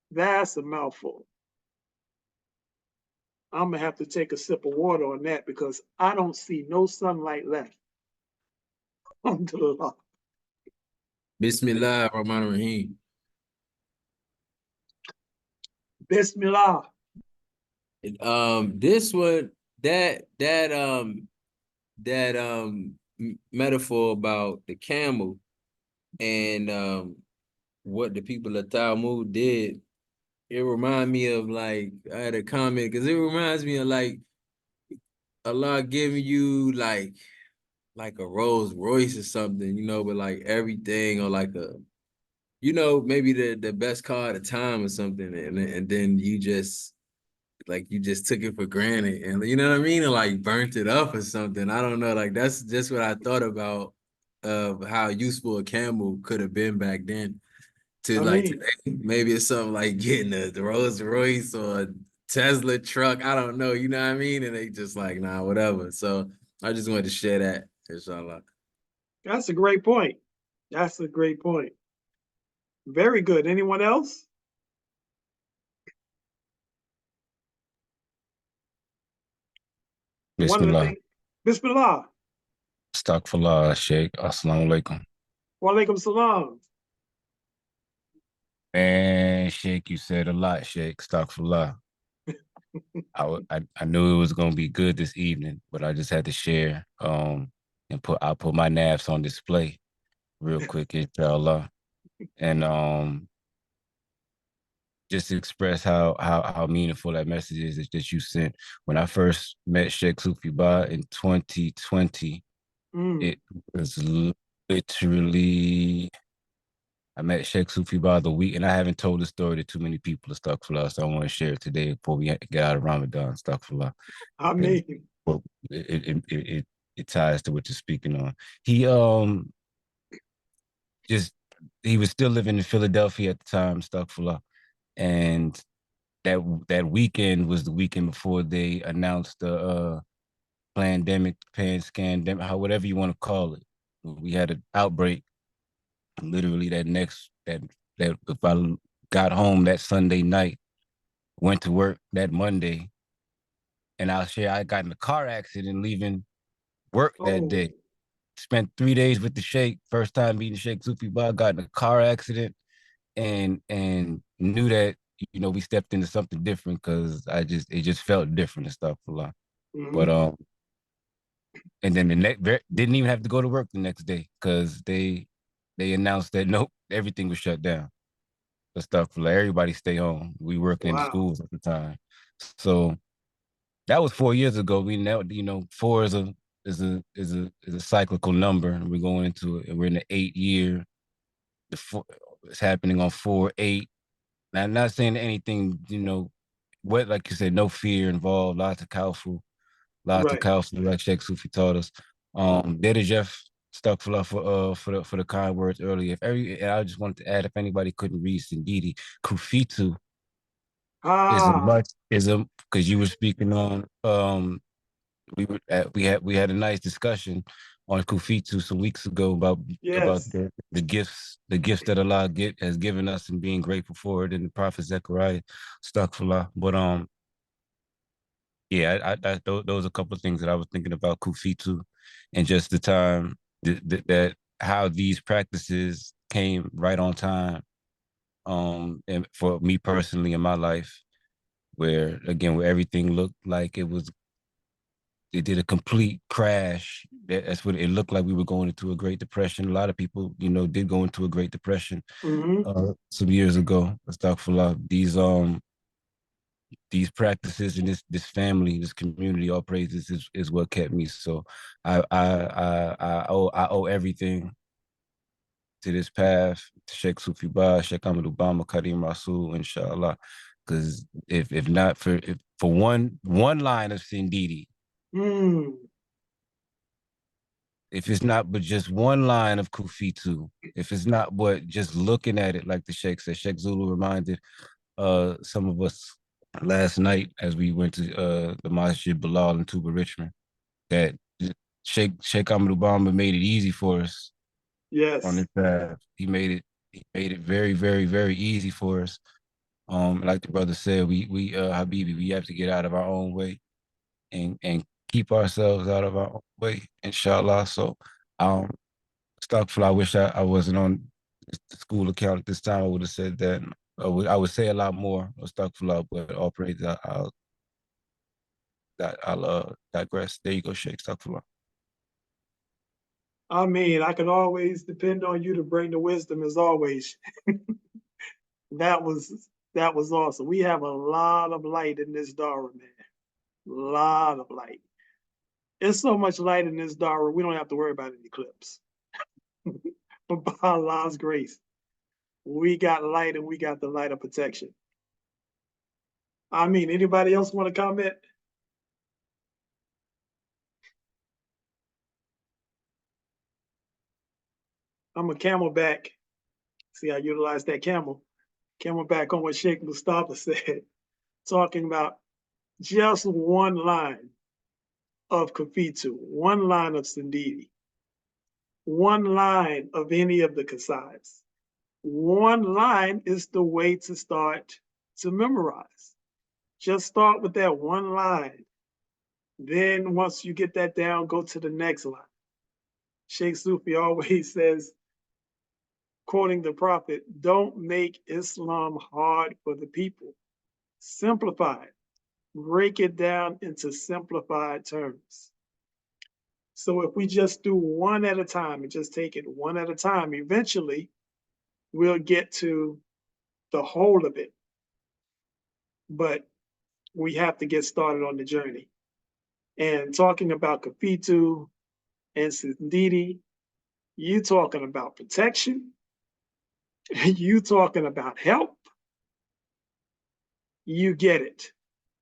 B: That's a mouthful. I'm gonna have to take a sip of water on that because I don't see no sunlight left. Alhamdulillah.
D: Bismillah ar-Rahman ar-Rahim.
B: Bismillah.
D: This one, that metaphor about the camel and what the people of Talmud did, it reminded me of, like, I had a comment because it reminds me of like Allah giving you like a Rolls Royce or something, you know, but like everything, or like a, you know, maybe the best car at the time or something, and then you just took it for granted, and you know what I mean, and like burnt it up or something. I don't know, like that's just what I thought about of how useful a camel could have been back then. To
B: I
D: like
B: mean,
D: today, maybe it's something like getting the Rolls Royce or a Tesla truck. I don't know, you know what I mean? And they just like, nah, whatever. So I just wanted to share that, inshallah.
B: that's a great point. That's a great point. Very good. Anyone else? One of the
A: Bismillah.
B: things, Bismillah.
A: Astaghfirullah, Cheikh. Assalamu alaikum.
B: Wa alaikum salam.
A: Man, Cheikh, you said a lot, Cheikh. Astaghfirullah. I knew it was gonna be good this evening, but I just had to share and I'll put my Nafs on display real quick, inshallah. And just express how meaningful that message is that you sent. When I first met Sheikh Sufi Ba in 2020, it was literally, I met Sheikh Sufi Ba the week, and I haven't told the story to too many people, astaghfirullah, so I want to share it today before we get out of Ramadan, astaghfirullah.
B: I mean,
A: Well, it ties to what you're speaking on. He just he was still living in Philadelphia at the time, astaghfirullah, and that weekend was the weekend before they announced the pandemic, pan-scandemic, whatever you want to call it. We had an outbreak. Literally, that if I got home that Sunday night, went to work that Monday, and I'll share I got in a car accident leaving work that
B: oh,
A: day. Spent 3 days with the Sheikh. First time meeting Sheikh Sufi Ba. Got in a car accident, and knew that we stepped into something different because it just felt different and stuff a lot. But and then the next didn't even have to go to work the next day because they announced that nope, everything was shut down. The stuff for everybody stay home. We working in the
B: wow.
A: schools at the time, so that was 4 years ago. We now 4 is a cyclical number, and we're going into it, and we're in the 8 year. It's happening on 4/8. Now, I'm not saying anything, what, like you said, no fear involved, lots of
B: Right.
A: counsel, like Sheikh Sufi taught us. Data Jeff stuck for the kind words earlier. And I just wanted to add, if anybody couldn't read Sindidi, Kufitu
B: Ah,
A: because you were speaking on we had a nice discussion on Kufitu some weeks ago about
B: Yes.
A: the gifts that Allah has given us and being grateful for it in the Prophet Zechariah, astaghfirullah. But yeah, those are a couple of things that I was thinking about Kufitu, and just the time that how these practices came right on time. And for me personally in my life, where everything looked like it did a complete crash. That's what it looked like. We were going into a Great Depression. A lot of people, did go into a Great Depression some years ago. Astaghfirullah. These practices and this family, this community, all praises is what kept me. So I owe everything to this path, to Sheikh Sufi Ba, Sheikh Ahmed Obama, Karim Rasul, inshallah. Because if not for one line of Sindidi, if it's not but just one line of Kufitu, if it's not but just looking at it, like the Sheikh said, Sheikh Zulu reminded some of us last night as we went to the Masjid Bilal in Tuba Richmond, that Sheikh Ahmed Obama made it easy for us on
B: Yes.
A: this path. He made it very, very, very easy for us. Like the brother said, we Habibi, we have to get out of our own way and keep ourselves out of our own way, inshallah. So Astaghfirullah, I wish I wasn't on the school account at this time. I would have said that. I would say a lot more, Astaghfirullah, but all praise, I'll digress. There you go, Sheikh. Astaghfirullah.
B: I mean, I can always depend on you to bring the wisdom as always. That was awesome. We have a lot of light in this Darrah, man. A lot of light. There's so much light in this Darrah, we don't have to worry about an eclipse. But by Allah's grace, we got light and we got the light of protection. I mean, anybody else want to comment? I'm a camelback. See, I utilized that camelback on what Sheikh Mustafa said, talking about just one line of Kafitu, one line of Sindidi, one line of any of the Kasais. One line is the way to start to memorize. Just start with that one line. Then once you get that down, go to the next line. Sheikh Sufi always says, quoting the Prophet, don't make Islam hard for the people. Simplify it. Break it down into simplified terms. So if we just do one at a time and just take it one at a time, eventually we'll get to the whole of it. But we have to get started on the journey. And talking about Kafitu and Sindidi, you talking about protection, you talking about help, you get it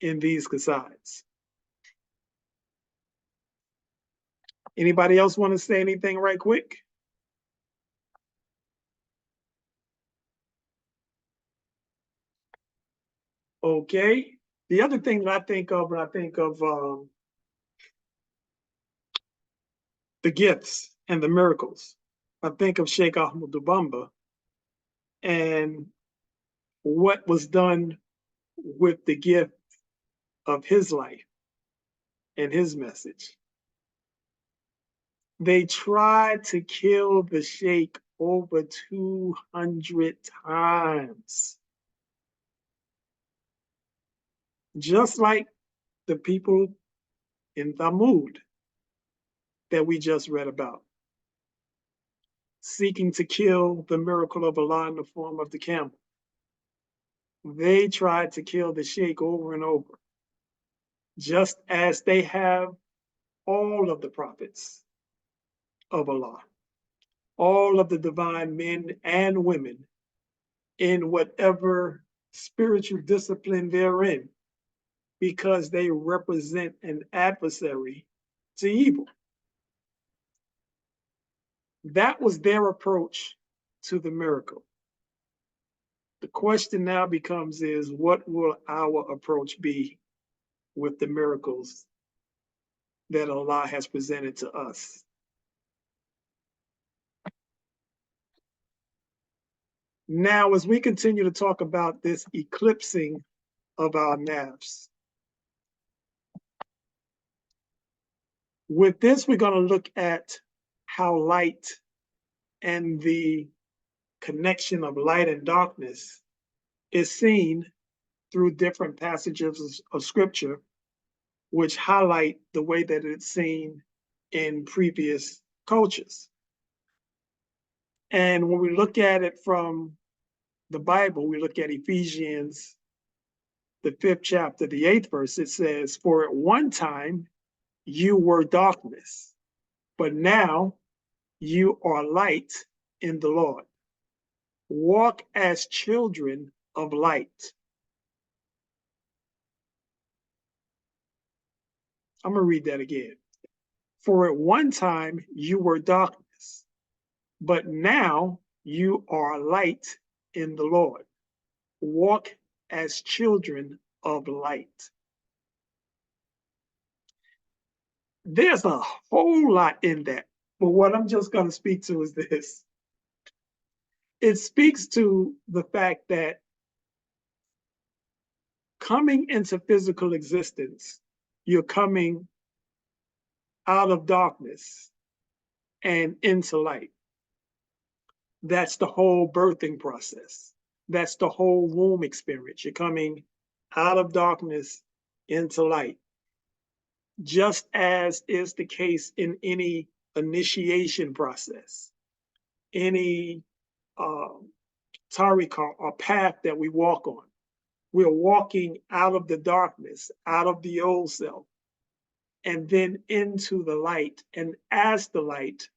B: in these Kasaids. Anybody else want to say anything right quick? Okay. The other thing that I think of when I think of the gifts and the miracles, I think of Sheikh Ahmed Bamba and what was done with the gift of his life and his message. They tried to kill the Sheikh over 200 times. Just like the people in Thamud that we just read about, seeking to kill the miracle of Allah in the form of the camel. They tried to kill the Sheikh over and over, just as they have all of the prophets of Allah, all of the divine men and women in whatever spiritual discipline they're in, because they represent an adversary to evil. That was their approach to the miracle. The question now becomes is, what will our approach be with the miracles that Allah has presented to us? Now, as we continue to talk about this eclipsing of our nafs, with this, we're going to look at how light and the connection of light and darkness is seen through different passages of scripture, which highlight the way that it's seen in previous cultures. And when we look at it from the Bible, we look at Ephesians, the 5th chapter, the 8th verse, it says, "For at one time you were darkness, but now you are light in the Lord. Walk as children of light." I'm going to read that again. "For at one time you were darkness, but now you are light in the Lord. Walk as children of light." There's a whole lot in that, but what I'm just going to speak to is this. It speaks to the fact that coming into physical existence, you're coming out of darkness and into light. That's the whole birthing process. That's the whole womb experience. You're coming out of darkness into light. Just as is the case in any initiation process, any tariqah or path that we walk on. We're walking out of the darkness, out of the old self, and then into the light, and as the light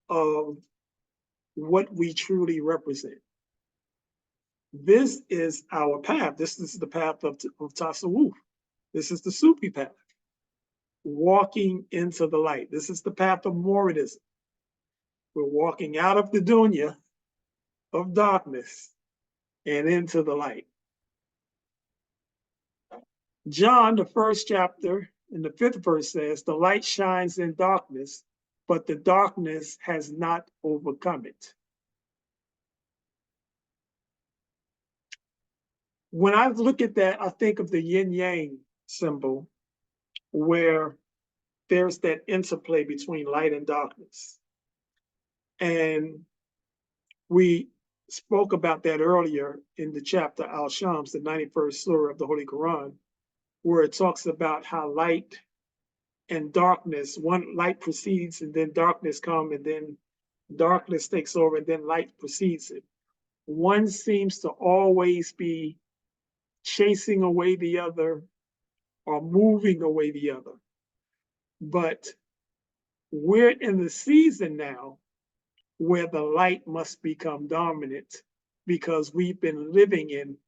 B: of what we truly represent. This is our path. This is the path of Tasawwuf. This is the Sufi path. Walking into the light. This is the path of Moridism. We're walking out of the dunya of darkness and into the light. John, the 1st chapter, in the 5th verse says, "The light shines in darkness, but the darkness has not overcome it." When I look at that, I think of the yin-yang symbol, where there's that interplay between light and darkness. And we spoke about that earlier in the chapter Al-Shams, the 91st surah of the Holy Quran, where it talks about how light and darkness, one light precedes and then darkness come, and then darkness takes over and then light precedes it. One seems to always be chasing away the other or moving away the other. But we're in the season now where the light must become dominant, because we've been living in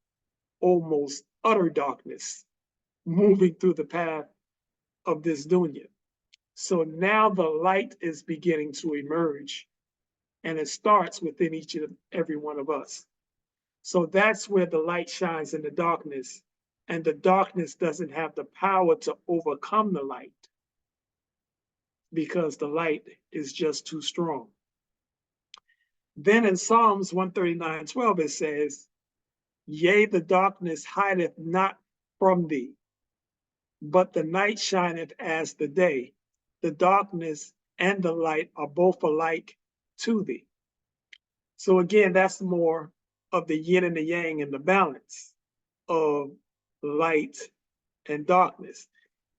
B: almost utter darkness, moving through the path of this dunya. So now the light is beginning to emerge, and it starts within each and every one of us. So that's where the light shines in the darkness, and the darkness doesn't have the power to overcome the light, because the light is just too strong. Then in Psalms 139:12, it says, "Yea, the darkness hideth not from thee, but the night shineth as the day. The darkness and the light are both alike to thee." So again, that's more of the yin and the yang and the balance of light and darkness.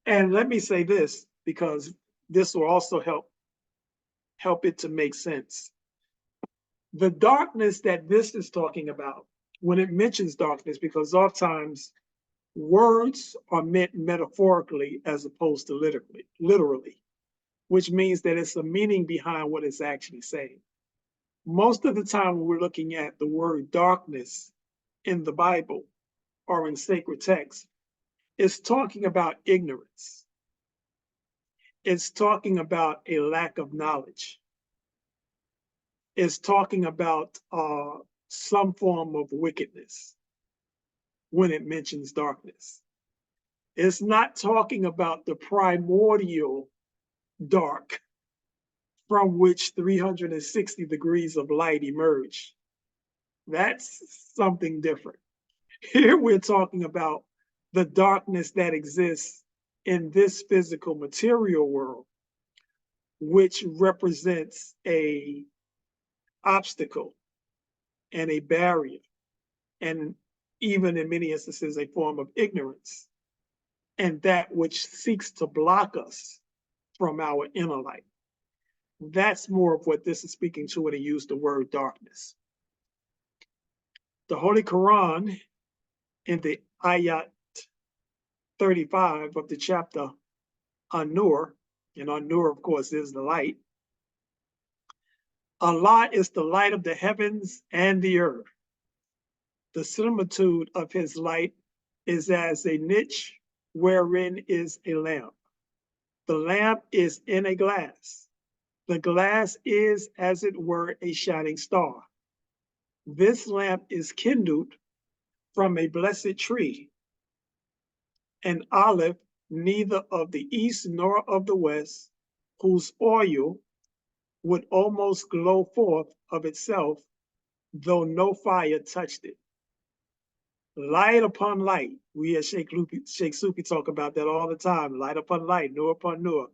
B: And let me say this, because this will also help it to make sense. The darkness that this is talking about, when it mentions darkness, because oftentimes words are meant metaphorically as opposed to literally, which means that it's a meaning behind what it's actually saying. Most of the time when we're looking at the word darkness in the Bible or in sacred texts, it's talking about ignorance. It's talking about a lack of knowledge. It's talking about some form of wickedness when it mentions darkness. It's not talking about the primordial dark from which 360 degrees of light emerge. That's something different. Here we're talking about the darkness that exists in this physical material world, which represents a obstacle and a barrier, and even in many instances, a form of ignorance, and that which seeks to block us from our inner light. That's more of what this is speaking to when he used the word darkness. The Holy Quran in the ayat 35 of the chapter An-Nur, and An-Nur, of course, is the light. Allah is the light of the heavens and the earth. The similitude of his light is as a niche wherein is a lamp. The lamp is in a glass. The glass is, as it were, a shining star. This lamp is kindled from a blessed tree, an olive, neither of the east nor of the west, whose oil would almost glow forth of itself, though no fire touched it. Light upon light. We at Sheikh Sufi talk about that all the time. Light upon light, nur upon nur.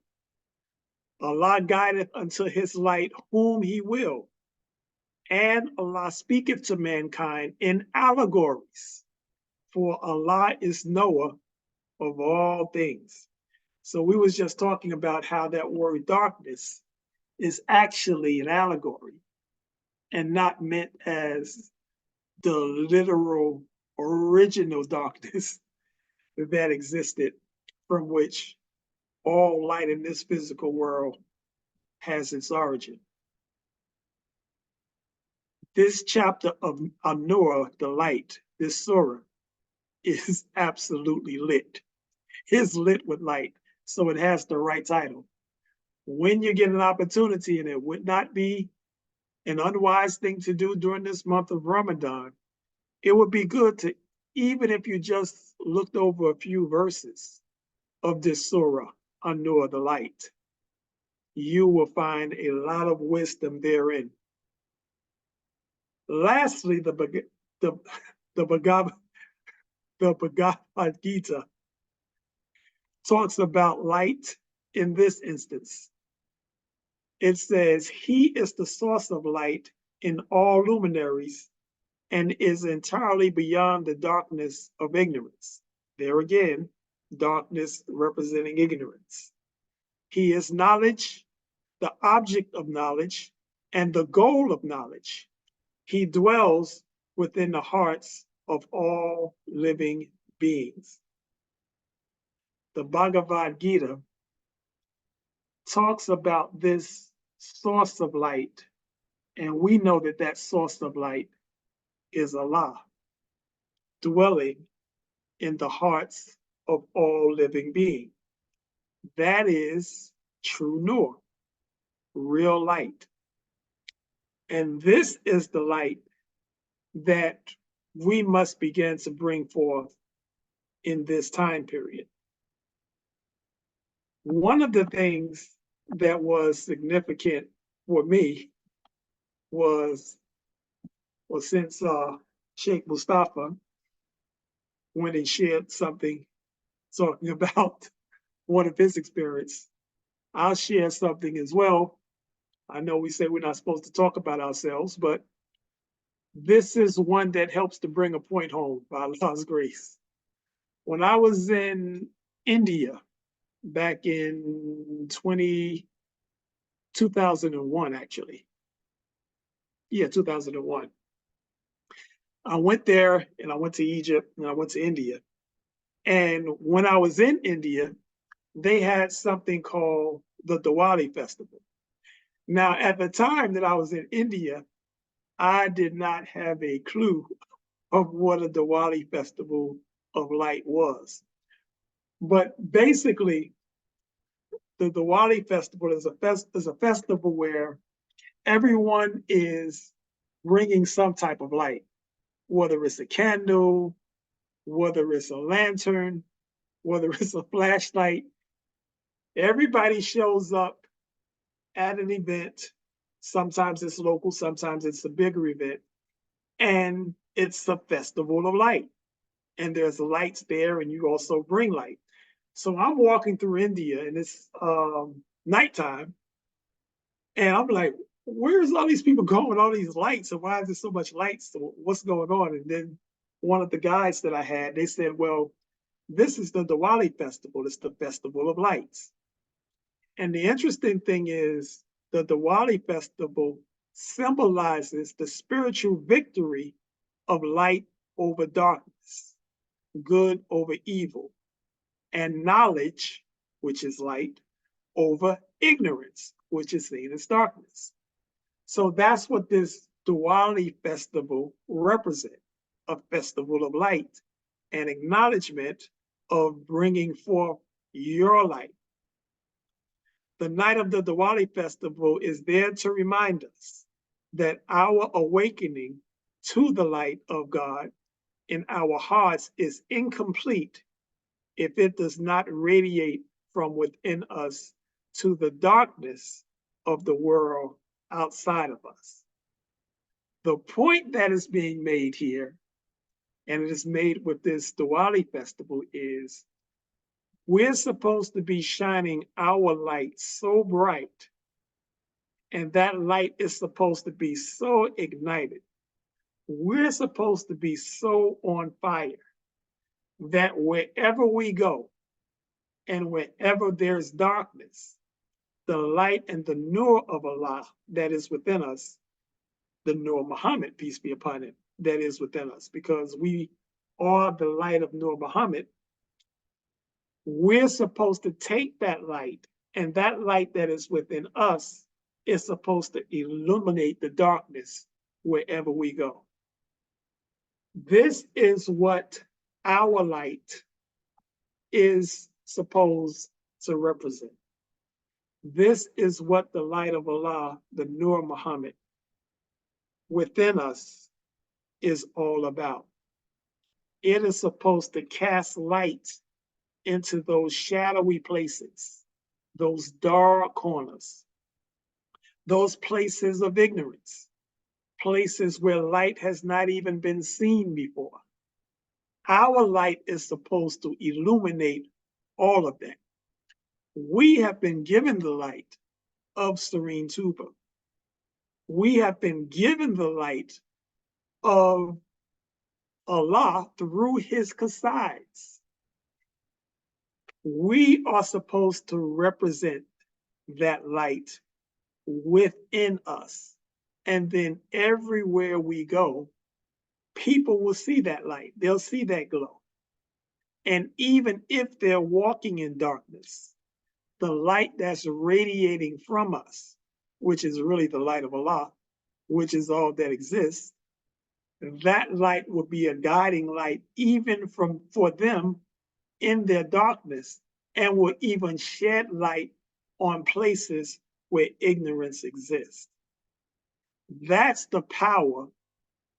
B: Allah guideth unto his light whom he will. And Allah speaketh to mankind in allegories. For Allah is knower of all things. So we was just talking about how that word darkness is actually an allegory and not meant as the literal original darkness that existed, from which all light in this physical world has its origin. This chapter of An-Nur, the light, this surah, is absolutely lit. It's lit with light, so it has the right title. When you get an opportunity, and it would not be an unwise thing to do during this month of Ramadan, it would be good to, even if you just looked over a few verses of this surah, An-Nur, the light, you will find a lot of wisdom therein. Lastly, the Bhagavad Gita talks about light in this instance. It says, he is the source of light in all luminaries and is entirely beyond the darkness of ignorance. There again, darkness representing ignorance. He is knowledge, the object of knowledge, and the goal of knowledge. He dwells within the hearts of all living beings. The Bhagavad Gita talks about this source of light, and we know that that source of light is Allah, dwelling in the hearts of all living beings. That is true nur, real light. And this is the light that we must begin to bring forth in this time period. One of the things that was significant for me was, well, since Sheikh Mustafa went and shared something talking about one of his experience, I'll share something as well. I know we say we're not supposed to talk about ourselves, but this is one that helps to bring a point home by Allah's grace. When I was in India back in 2001, actually. Yeah, 2001. I went there and I went to Egypt and I went to India. And when I was in India, they had something called the Diwali festival. Now, at the time that I was in India, I did not have a clue of what a Diwali festival of light was. But basically, the Diwali festival is a festival where everyone is bringing some type of light, whether it's a candle, whether it's a lantern, whether it's a flashlight. Everybody shows up at an event. Sometimes it's local, sometimes it's a bigger event. And it's a festival of light. And there's lights there, and you also bring light. So I'm walking through India, and it's nighttime, and I'm like, where's all these people going, all these lights, and why is there so much lights? So what's going on? And then one of the guides that I had, they said, well, this is the Diwali festival. It's the festival of lights. And the interesting thing is the Diwali festival symbolizes the spiritual victory of light over darkness, good over evil, and knowledge, which is light, over ignorance, which is seen as darkness. So that's what this Diwali festival represents, a festival of light, an acknowledgement of bringing forth your light. The night of the Diwali festival is there to remind us that our awakening to the light of God in our hearts is incomplete if it does not radiate from within us to the darkness of the world outside of us. The point that is being made here, and it is made with this Diwali festival, is we're supposed to be shining our light so bright, and that light is supposed to be so ignited. We're supposed to be so on fire that wherever we go and wherever there's darkness, the light and the nur of Allah that is within us, the Nur Muhammad, peace be upon him, that is within us, because we are the light of Nur Muhammad. We're supposed to take that light, and that light that is within us is supposed to illuminate the darkness wherever we go. This is what our light is supposed to represent. This is what the light of Allah, the Nur Muhammad, within us is all about. It is supposed to cast light into those shadowy places, those dark corners, those places of ignorance, places where light has not even been seen before. Our light is supposed to illuminate all of that. We have been given the light of Serene Tuba. We have been given the light of Allah through his Qasides. We are supposed to represent that light within us. And then everywhere we go, people will see that light. They'll see that glow. And even if they're walking in darkness, the light that's radiating from us, which is really the light of Allah, which is all that exists, that light will be a guiding light even for them in their darkness, and will even shed light on places where ignorance exists. That's the power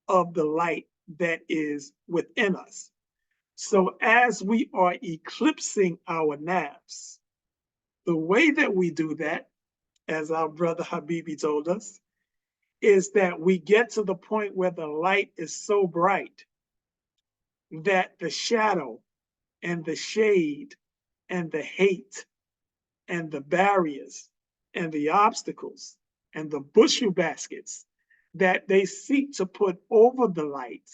B: of the light that is within us. So as we are eclipsing our nafs, the way that we do that, as our brother Habibi told us, is that we get to the point where the light is so bright that the shadow and the shade and the hate and the barriers and the obstacles and the bushel baskets that they seek to put over the light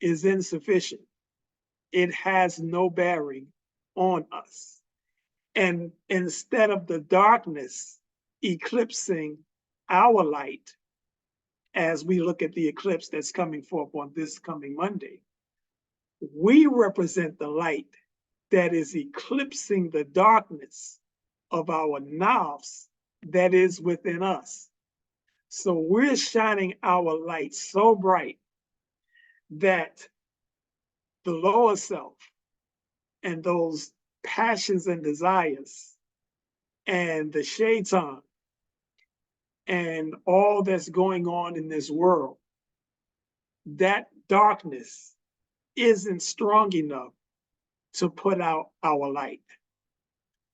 B: is insufficient. It has no bearing on us. And instead of the darkness eclipsing our light, as we look at the eclipse that's coming forth on this coming Monday, we represent the light that is eclipsing the darkness of our nafs that is within us. So we're shining our light so bright that the lower self and those passions and desires and the shaitan and all that's going on in this world, that darkness isn't strong enough to put out our light.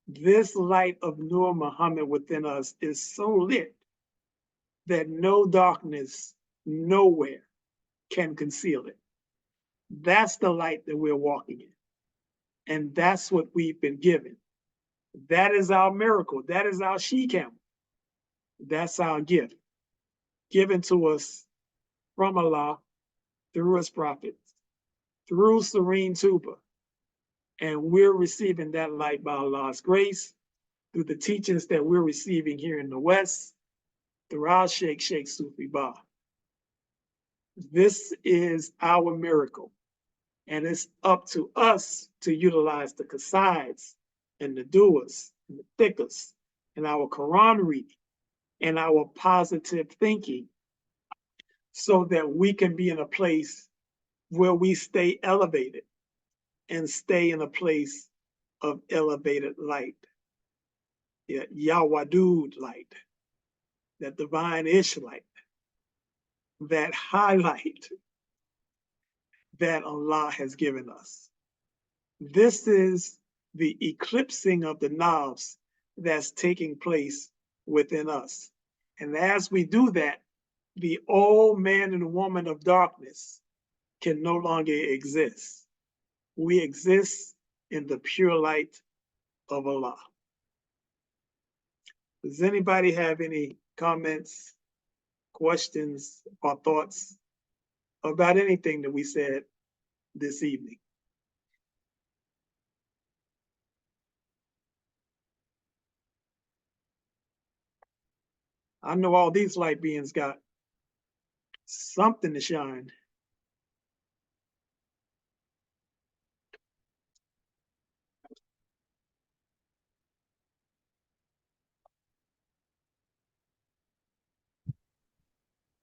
B: This light of Nur Muhammad within us is so lit that no darkness nowhere can conceal it. That's the light that we're walking in. And that's what we've been given. That is our miracle. That is our she-camel. That's our gift given to us from Allah through his prophets, through Serene Tuba. And we're receiving that light by Allah's grace through the teachings that we're receiving here in the West, through our Cheikh Sufi Ba. This is our miracle. And it's up to us to utilize the qasids and the duas and the thikas and our Quran reading and our positive thinking so that we can be in a place where we stay elevated and stay in a place of elevated light. Yeah, Yawadud light, that divine ish light, that highlight that Allah has given us. This is the eclipsing of the Nafs that's taking place within us. And as we do that, the old man and woman of darkness can no longer exist. We exist in the pure light of Allah. Does anybody have any comments, questions, or thoughts about anything that we said this evening? I know all these light beings got something to shine.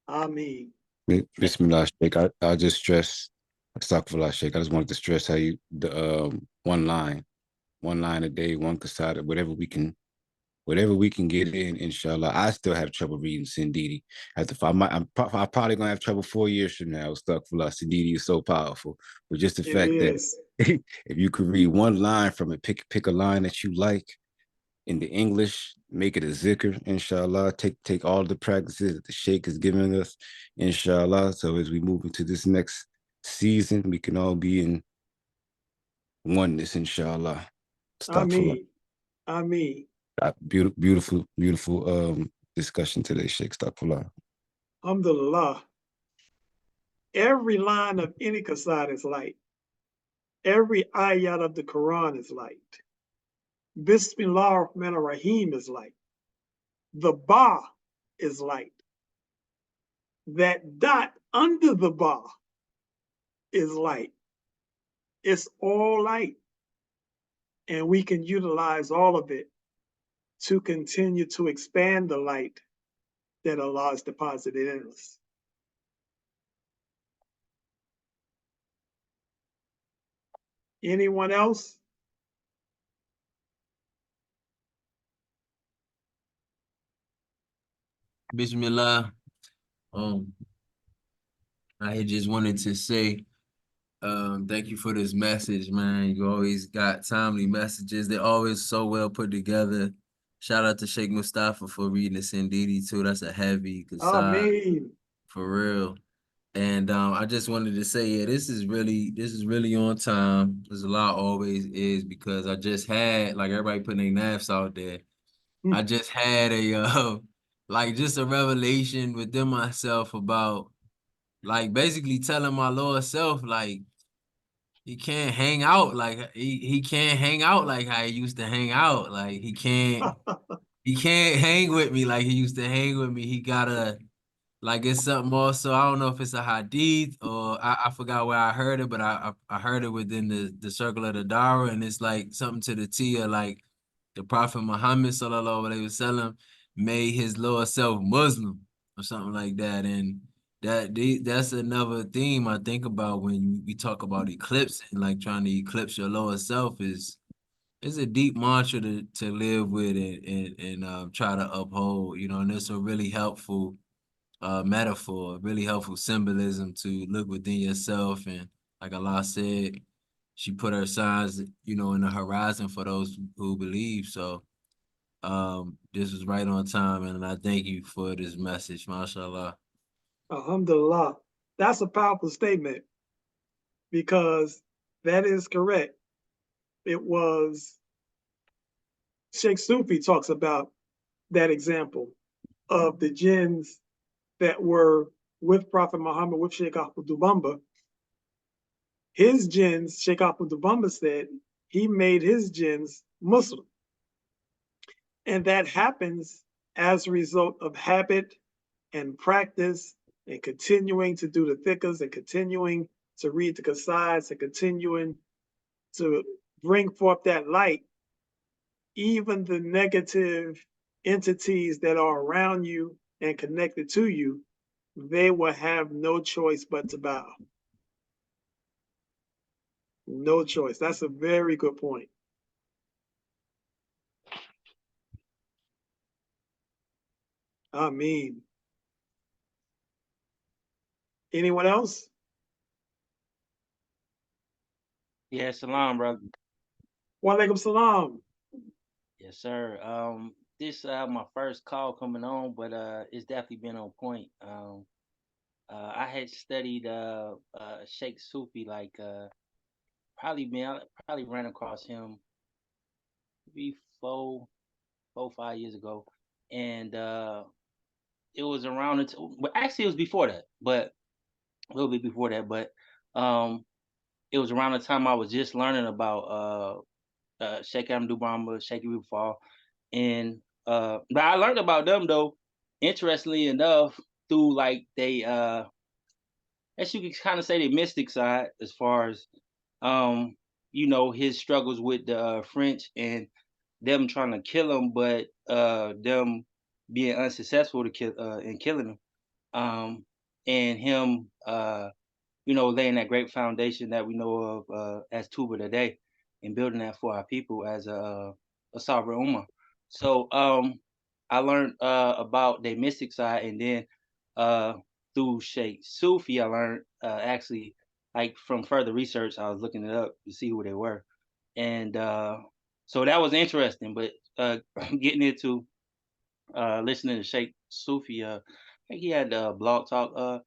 B: Ameen.
A: Bismillah, Sheikh. I just stress, Astaghfirullah, Sheikh. I just wanted to stress how you the one line a day, one kasada, whatever we can get in, inshallah. I still have trouble reading Sindidi. I'm probably gonna have trouble 4 years from now. Astaghfirullah, Sindidi is so powerful. But just the
B: It
A: fact that
B: is.
A: if you could read one line from it, pick a line that you like in the English, make it a zikr, inshallah. Take all the practices that the Sheikh is giving us, inshallah. So as we move into this next season, we can all be in oneness, inshallah. Astaghfirullah.
B: Ameen. Ameen.
A: Beautiful discussion today, Sheikh. Astaghfirullah.
B: Alhamdulillah. Every line of any qasad is light. Every ayat of the Quran is light. Bismillah ar-Rahman ar-Rahim is light. The ba is light. That dot under the ba is light. It's all light. And we can utilize all of it to continue to expand the light that Allah has deposited in us. Anyone else?
D: Bismillah. I just wanted to say, thank you for this message, man. You always got timely messages. They're always so well put together. Shout out to Sheikh Mustafa for reading the Sindidi too. That's a heavy qasad,
B: Ameen.
D: for real. And I just wanted to say, yeah, this is really on time. As a lot always is, because I just had, like, everybody putting their Nafs out there. I just had a like, just a revelation within myself about, like, basically telling my lower self, like, he can't hang out like he can't hang out like how he used to hang out. Like, he can't hang with me like he used to hang with me. He gotta, like, it's something also. I don't know if it's a hadith or I forgot where I heard it, but I heard it within the circle of the Darrah, and it's like something to the tia, like the Prophet Muhammad sallallahu alaihi wasallam made his lower self Muslim or something like that. And that's another theme I think about when we talk about eclipsing, like trying to eclipse your lower self is a deep mantra to live with and try to uphold, you know, and it's a really helpful metaphor, really helpful symbolism to look within yourself. And like Allah said, she put her signs, you know, in the horizon for those who believe. So this was right on time, and I thank you for this message, mashallah.
B: Alhamdulillah. That's a powerful statement because that is correct. It was Sheikh Sufi talks about that example of the jinns that were with Prophet Muhammad, with Sheikh Ahmad Dubamba. His jinns, Sheikh Ahmad Dubamba said, he made his jinns Muslim. And that happens as a result of habit and practice and continuing to do the thickers and continuing to read the qasids and continuing to bring forth that light. Even the negative entities that are around you and connected to you, they will have no choice but to bow. No choice. That's a very good point. I mean, anyone else?
C: Yeah, salam, brother.
B: Wa alaikum salam.
C: Yes, sir. This my first call coming on, but it's definitely been on point. I had studied Sheikh Sufi like I probably ran across him maybe 5 years ago, and it was around it. Well, actually, it was before that, but a little bit before that, but it was around the time I was just learning about Sheikh Amdu Bamba, Sheikh Fall, and but I learned about them though, interestingly enough, through like they as you could kind of say the mystic side, as far as his struggles with the French and them trying to kill him, but them being unsuccessful to kill in killing him, and him laying that great foundation that we know of as Tuba today, and building that for our people as a sovereign ummah. So I learned about the mystic side, and then through Sheikh Sufi, I learned actually like from further research, I was looking it up to see who they were, and so that was interesting. But getting into listening to Sheikh Sufi, I think he had a blog talk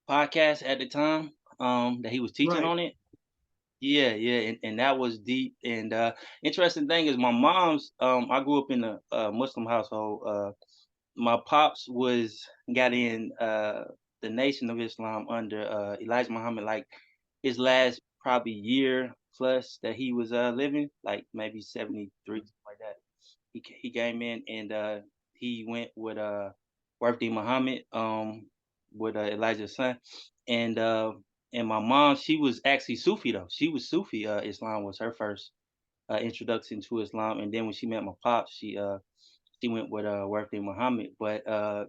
C: podcast at the time that he was teaching
B: Right.
C: on it. Yeah, yeah, and that was deep. And interesting thing is my mom's I grew up in a Muslim household. My pops got in the Nation of Islam under Elijah Muhammad, like his last probably year plus that he was living, like maybe 73, something like that. He came in and he went with Worthy Muhammad, with Elijah's son, and uh and my mom, she was actually Sufi though. She was Sufi. Islam was her first introduction to Islam, and then when she met my pops, she went with Worthy Muhammad. But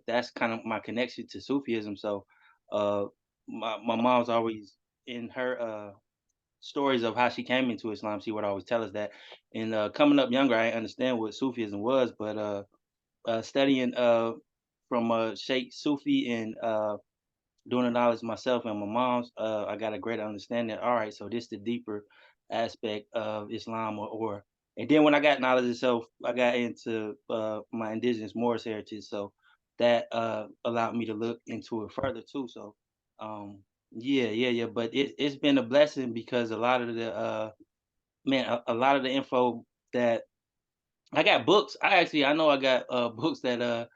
C: that's kind of my connection to Sufism. So uh, my mom's always in her stories of how she came into Islam. She would always tell us that. And coming up younger, I didn't understand what Sufism was, but studying from Sheikh Sufi and doing the knowledge myself and my mom's, I got a great understanding. All right, so this is the deeper aspect of Islam, or and then when I got knowledge itself, I got into my indigenous Moorish heritage, so that allowed me to look into it further too. So, yeah. But it's been a blessing because a lot of the a lot of the info that I got books. I know I got books that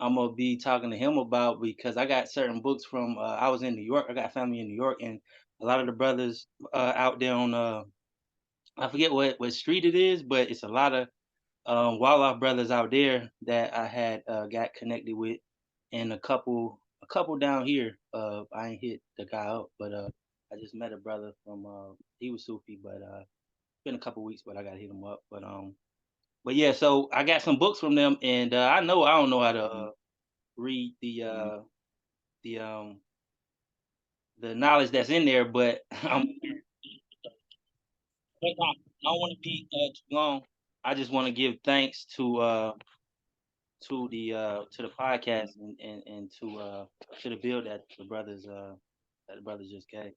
C: I'm gonna be talking to him about because I got certain books from I was in New York. I got family in New York, and a lot of the brothers out there on I forget what street it is, but it's a lot of wildlife brothers out there that I had got connected with, and a couple down here. I ain't hit the guy up, but I just met a brother from he was Sufi, but been a couple weeks, but I gotta hit him up. But yeah, so I got some books from them, and I don't know how to read the the knowledge that's in there, but I don't want to be too long. I just want to give thanks to the podcast and to the build that the brothers just gave.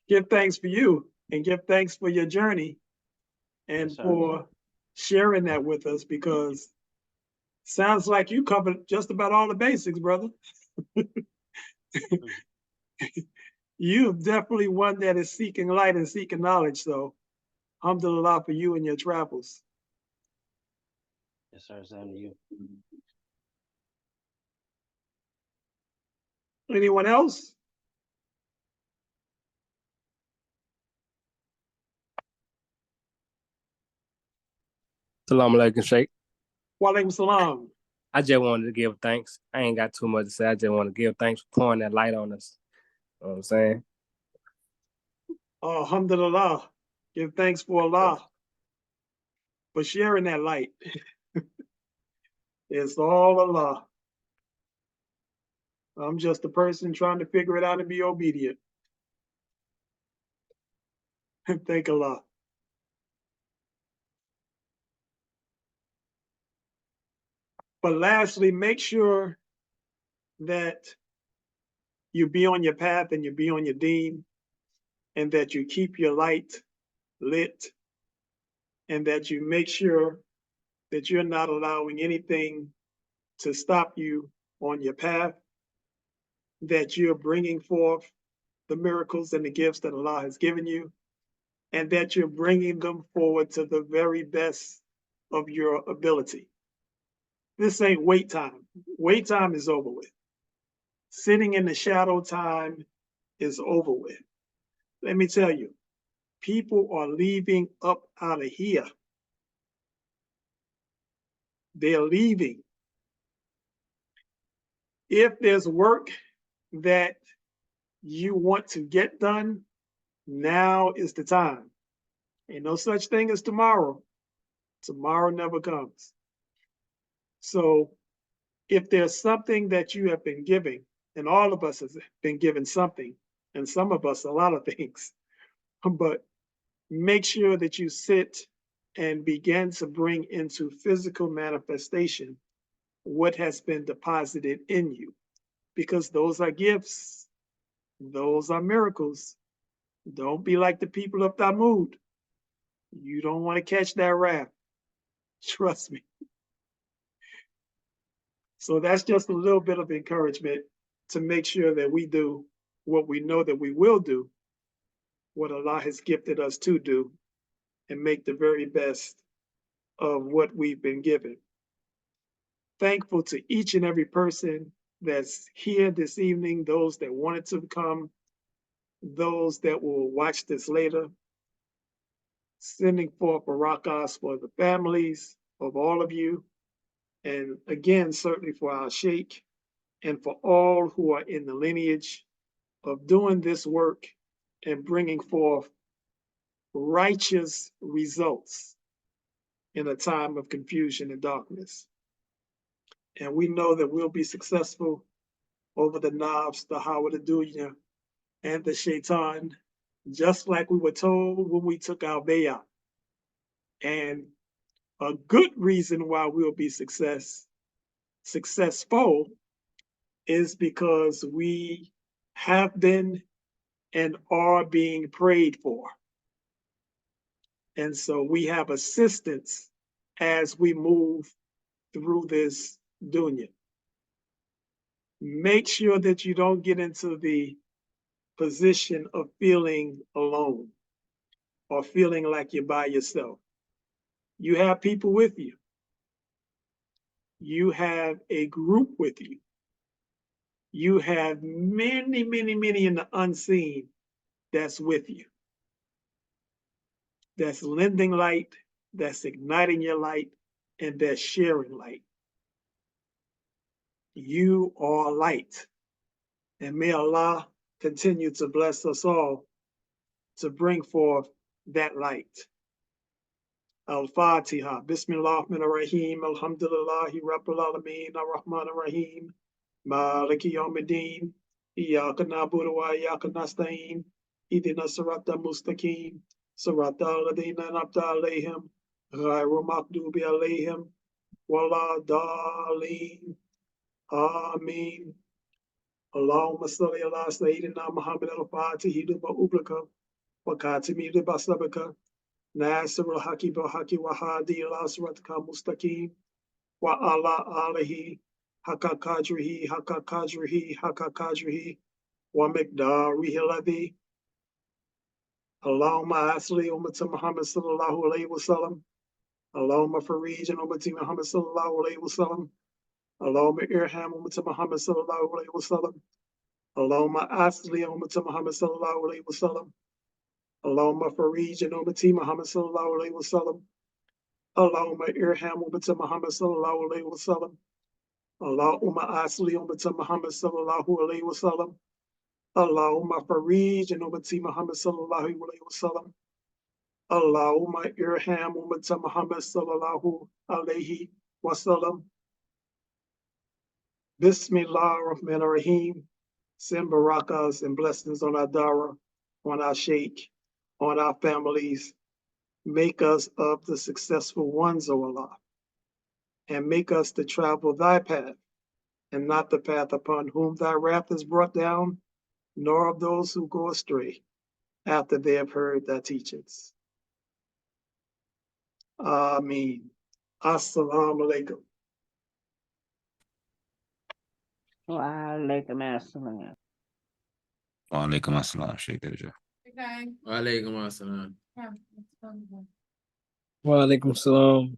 B: Give thanks for you and give thanks for your journey and
C: Yes, sir.
B: for sharing that with us because sounds like you covered just about all the basics, brother. You're definitely one that is seeking light and seeking knowledge. So, alhamdulillah for you and your travels.
C: Yes, sir. Same to you.
B: Anyone else?
E: Salam alaikum, Cheikh.
B: Wa alaikum salam.
E: I just wanted to give thanks. I ain't got too much to say. I just want to give thanks for pouring that light on us. You know what I'm saying?
B: Alhamdulillah. Give thanks for Allah for sharing that light. It's all Allah. I'm just a person trying to figure it out and be obedient. Thank Allah. But lastly, make sure that you be on your path and you be on your deen, and that you keep your light lit, and that you make sure that you're not allowing anything to stop you on your path, that you're bringing forth the miracles and the gifts that Allah has given you, and that you're bringing them forward to the very best of your ability. This ain't wait time. Wait time is over with. Sitting in the shadow time is over with. Let me tell you, people are leaving up out of here. They're leaving. If there's work that you want to get done, now is the time. Ain't no such thing as tomorrow. Tomorrow never comes. So if there's something that you have been giving, and all of us have been given something, and some of us a lot of things, but make sure that you sit and begin to bring into physical manifestation what has been deposited in you, because those are gifts. Those are miracles. Don't be like the people of Thamud. You don't want to catch that wrath. Trust me. So that's just a little bit of encouragement to make sure that we do what we know that we will do, what Allah has gifted us to do, and make the very best of what we've been given. Thankful to each and every person that's here this evening, those that wanted to come, those that will watch this later, sending forth barakas for the families of all of you, and again, certainly for our Sheikh, and for all who are in the lineage of doing this work and bringing forth righteous results in a time of confusion and darkness. And we know that we'll be successful over the Nafs, the Hawa, the Dunya, and the Shaitan, just like we were told when we took our bayah. And a good reason why we'll be successful is because we have been and are being prayed for. And so we have assistance as we move through this dunya. Make sure that you don't get into the position of feeling alone or feeling like you're by yourself. You have people with you. You have a group with you. You have many, many, many in the unseen that's with you, that's lending light, that's igniting your light, and that's sharing light. You are light. And may Allah continue to bless us all to bring forth that light. Al-Fatiha. Bismillah ar-Rahman ar-Rahim. Alhamdulillahi Rabbil Alameen. Ar-Rahman ar-Rahim. Maliki Yawmiddin. Iyaka na'budu wa iyaka nasta'in. Ihdina sirata mustaqim. Sirata alladhina an'amta alayhim. Ghayru maghdubi alayhim. Wala daalin. Ameen. Allahumma salli ala Sayyidina Muhammad al-Fatihi lima ublika wa katimi lima sabaka Nasir al-Haqi bil-Haqi wa hadi ila siratika mustaqim wa ala alihi Haka Kadrihi, Haka Kadrihi, Haka Kadrihi, wa Miqdarihi Alladhi. Allahumma asli ummati Muhammad sallallahu alayhi wa sallam. Allahumma farij an ummati Muhammad sallallahu alayhi wa sallam. Allahumma irham ummati Muhammad sallallahu alayhi wa sallam. Allahumma asli ummati Muhammad sallallahu alayhi wa sallam. Allahumma farij an ummati Muhammad sallallahu alayhi wa sallam. Allahumma irham ummati Muhammad sallallahu alayhi wa sallam. Allahumma asli ummati Muhammad sallallahu alayhi wa sallam. Allahumma farij an ummati Muhammad sallallahu alayhi wa sallam. Allahumma irham ummati Muhammad sallallahu alayhi wa sallam. Bismillah ar-Rahman ar-Rahim. Send barakas and blessings on our Darrah, on our Cheikh, on our families. Make us of the successful ones, O Allah, and make us to travel thy path, and not the path upon whom thy wrath is brought down, nor of those who go astray after they have heard thy teachings. Ameen. Assalamu alaikum.
F: Wa alaikum assalam.
A: Wa alaikum assalam, Sheikh Idris.
D: Wa alaikum assalam.
E: Wa alaikum salam.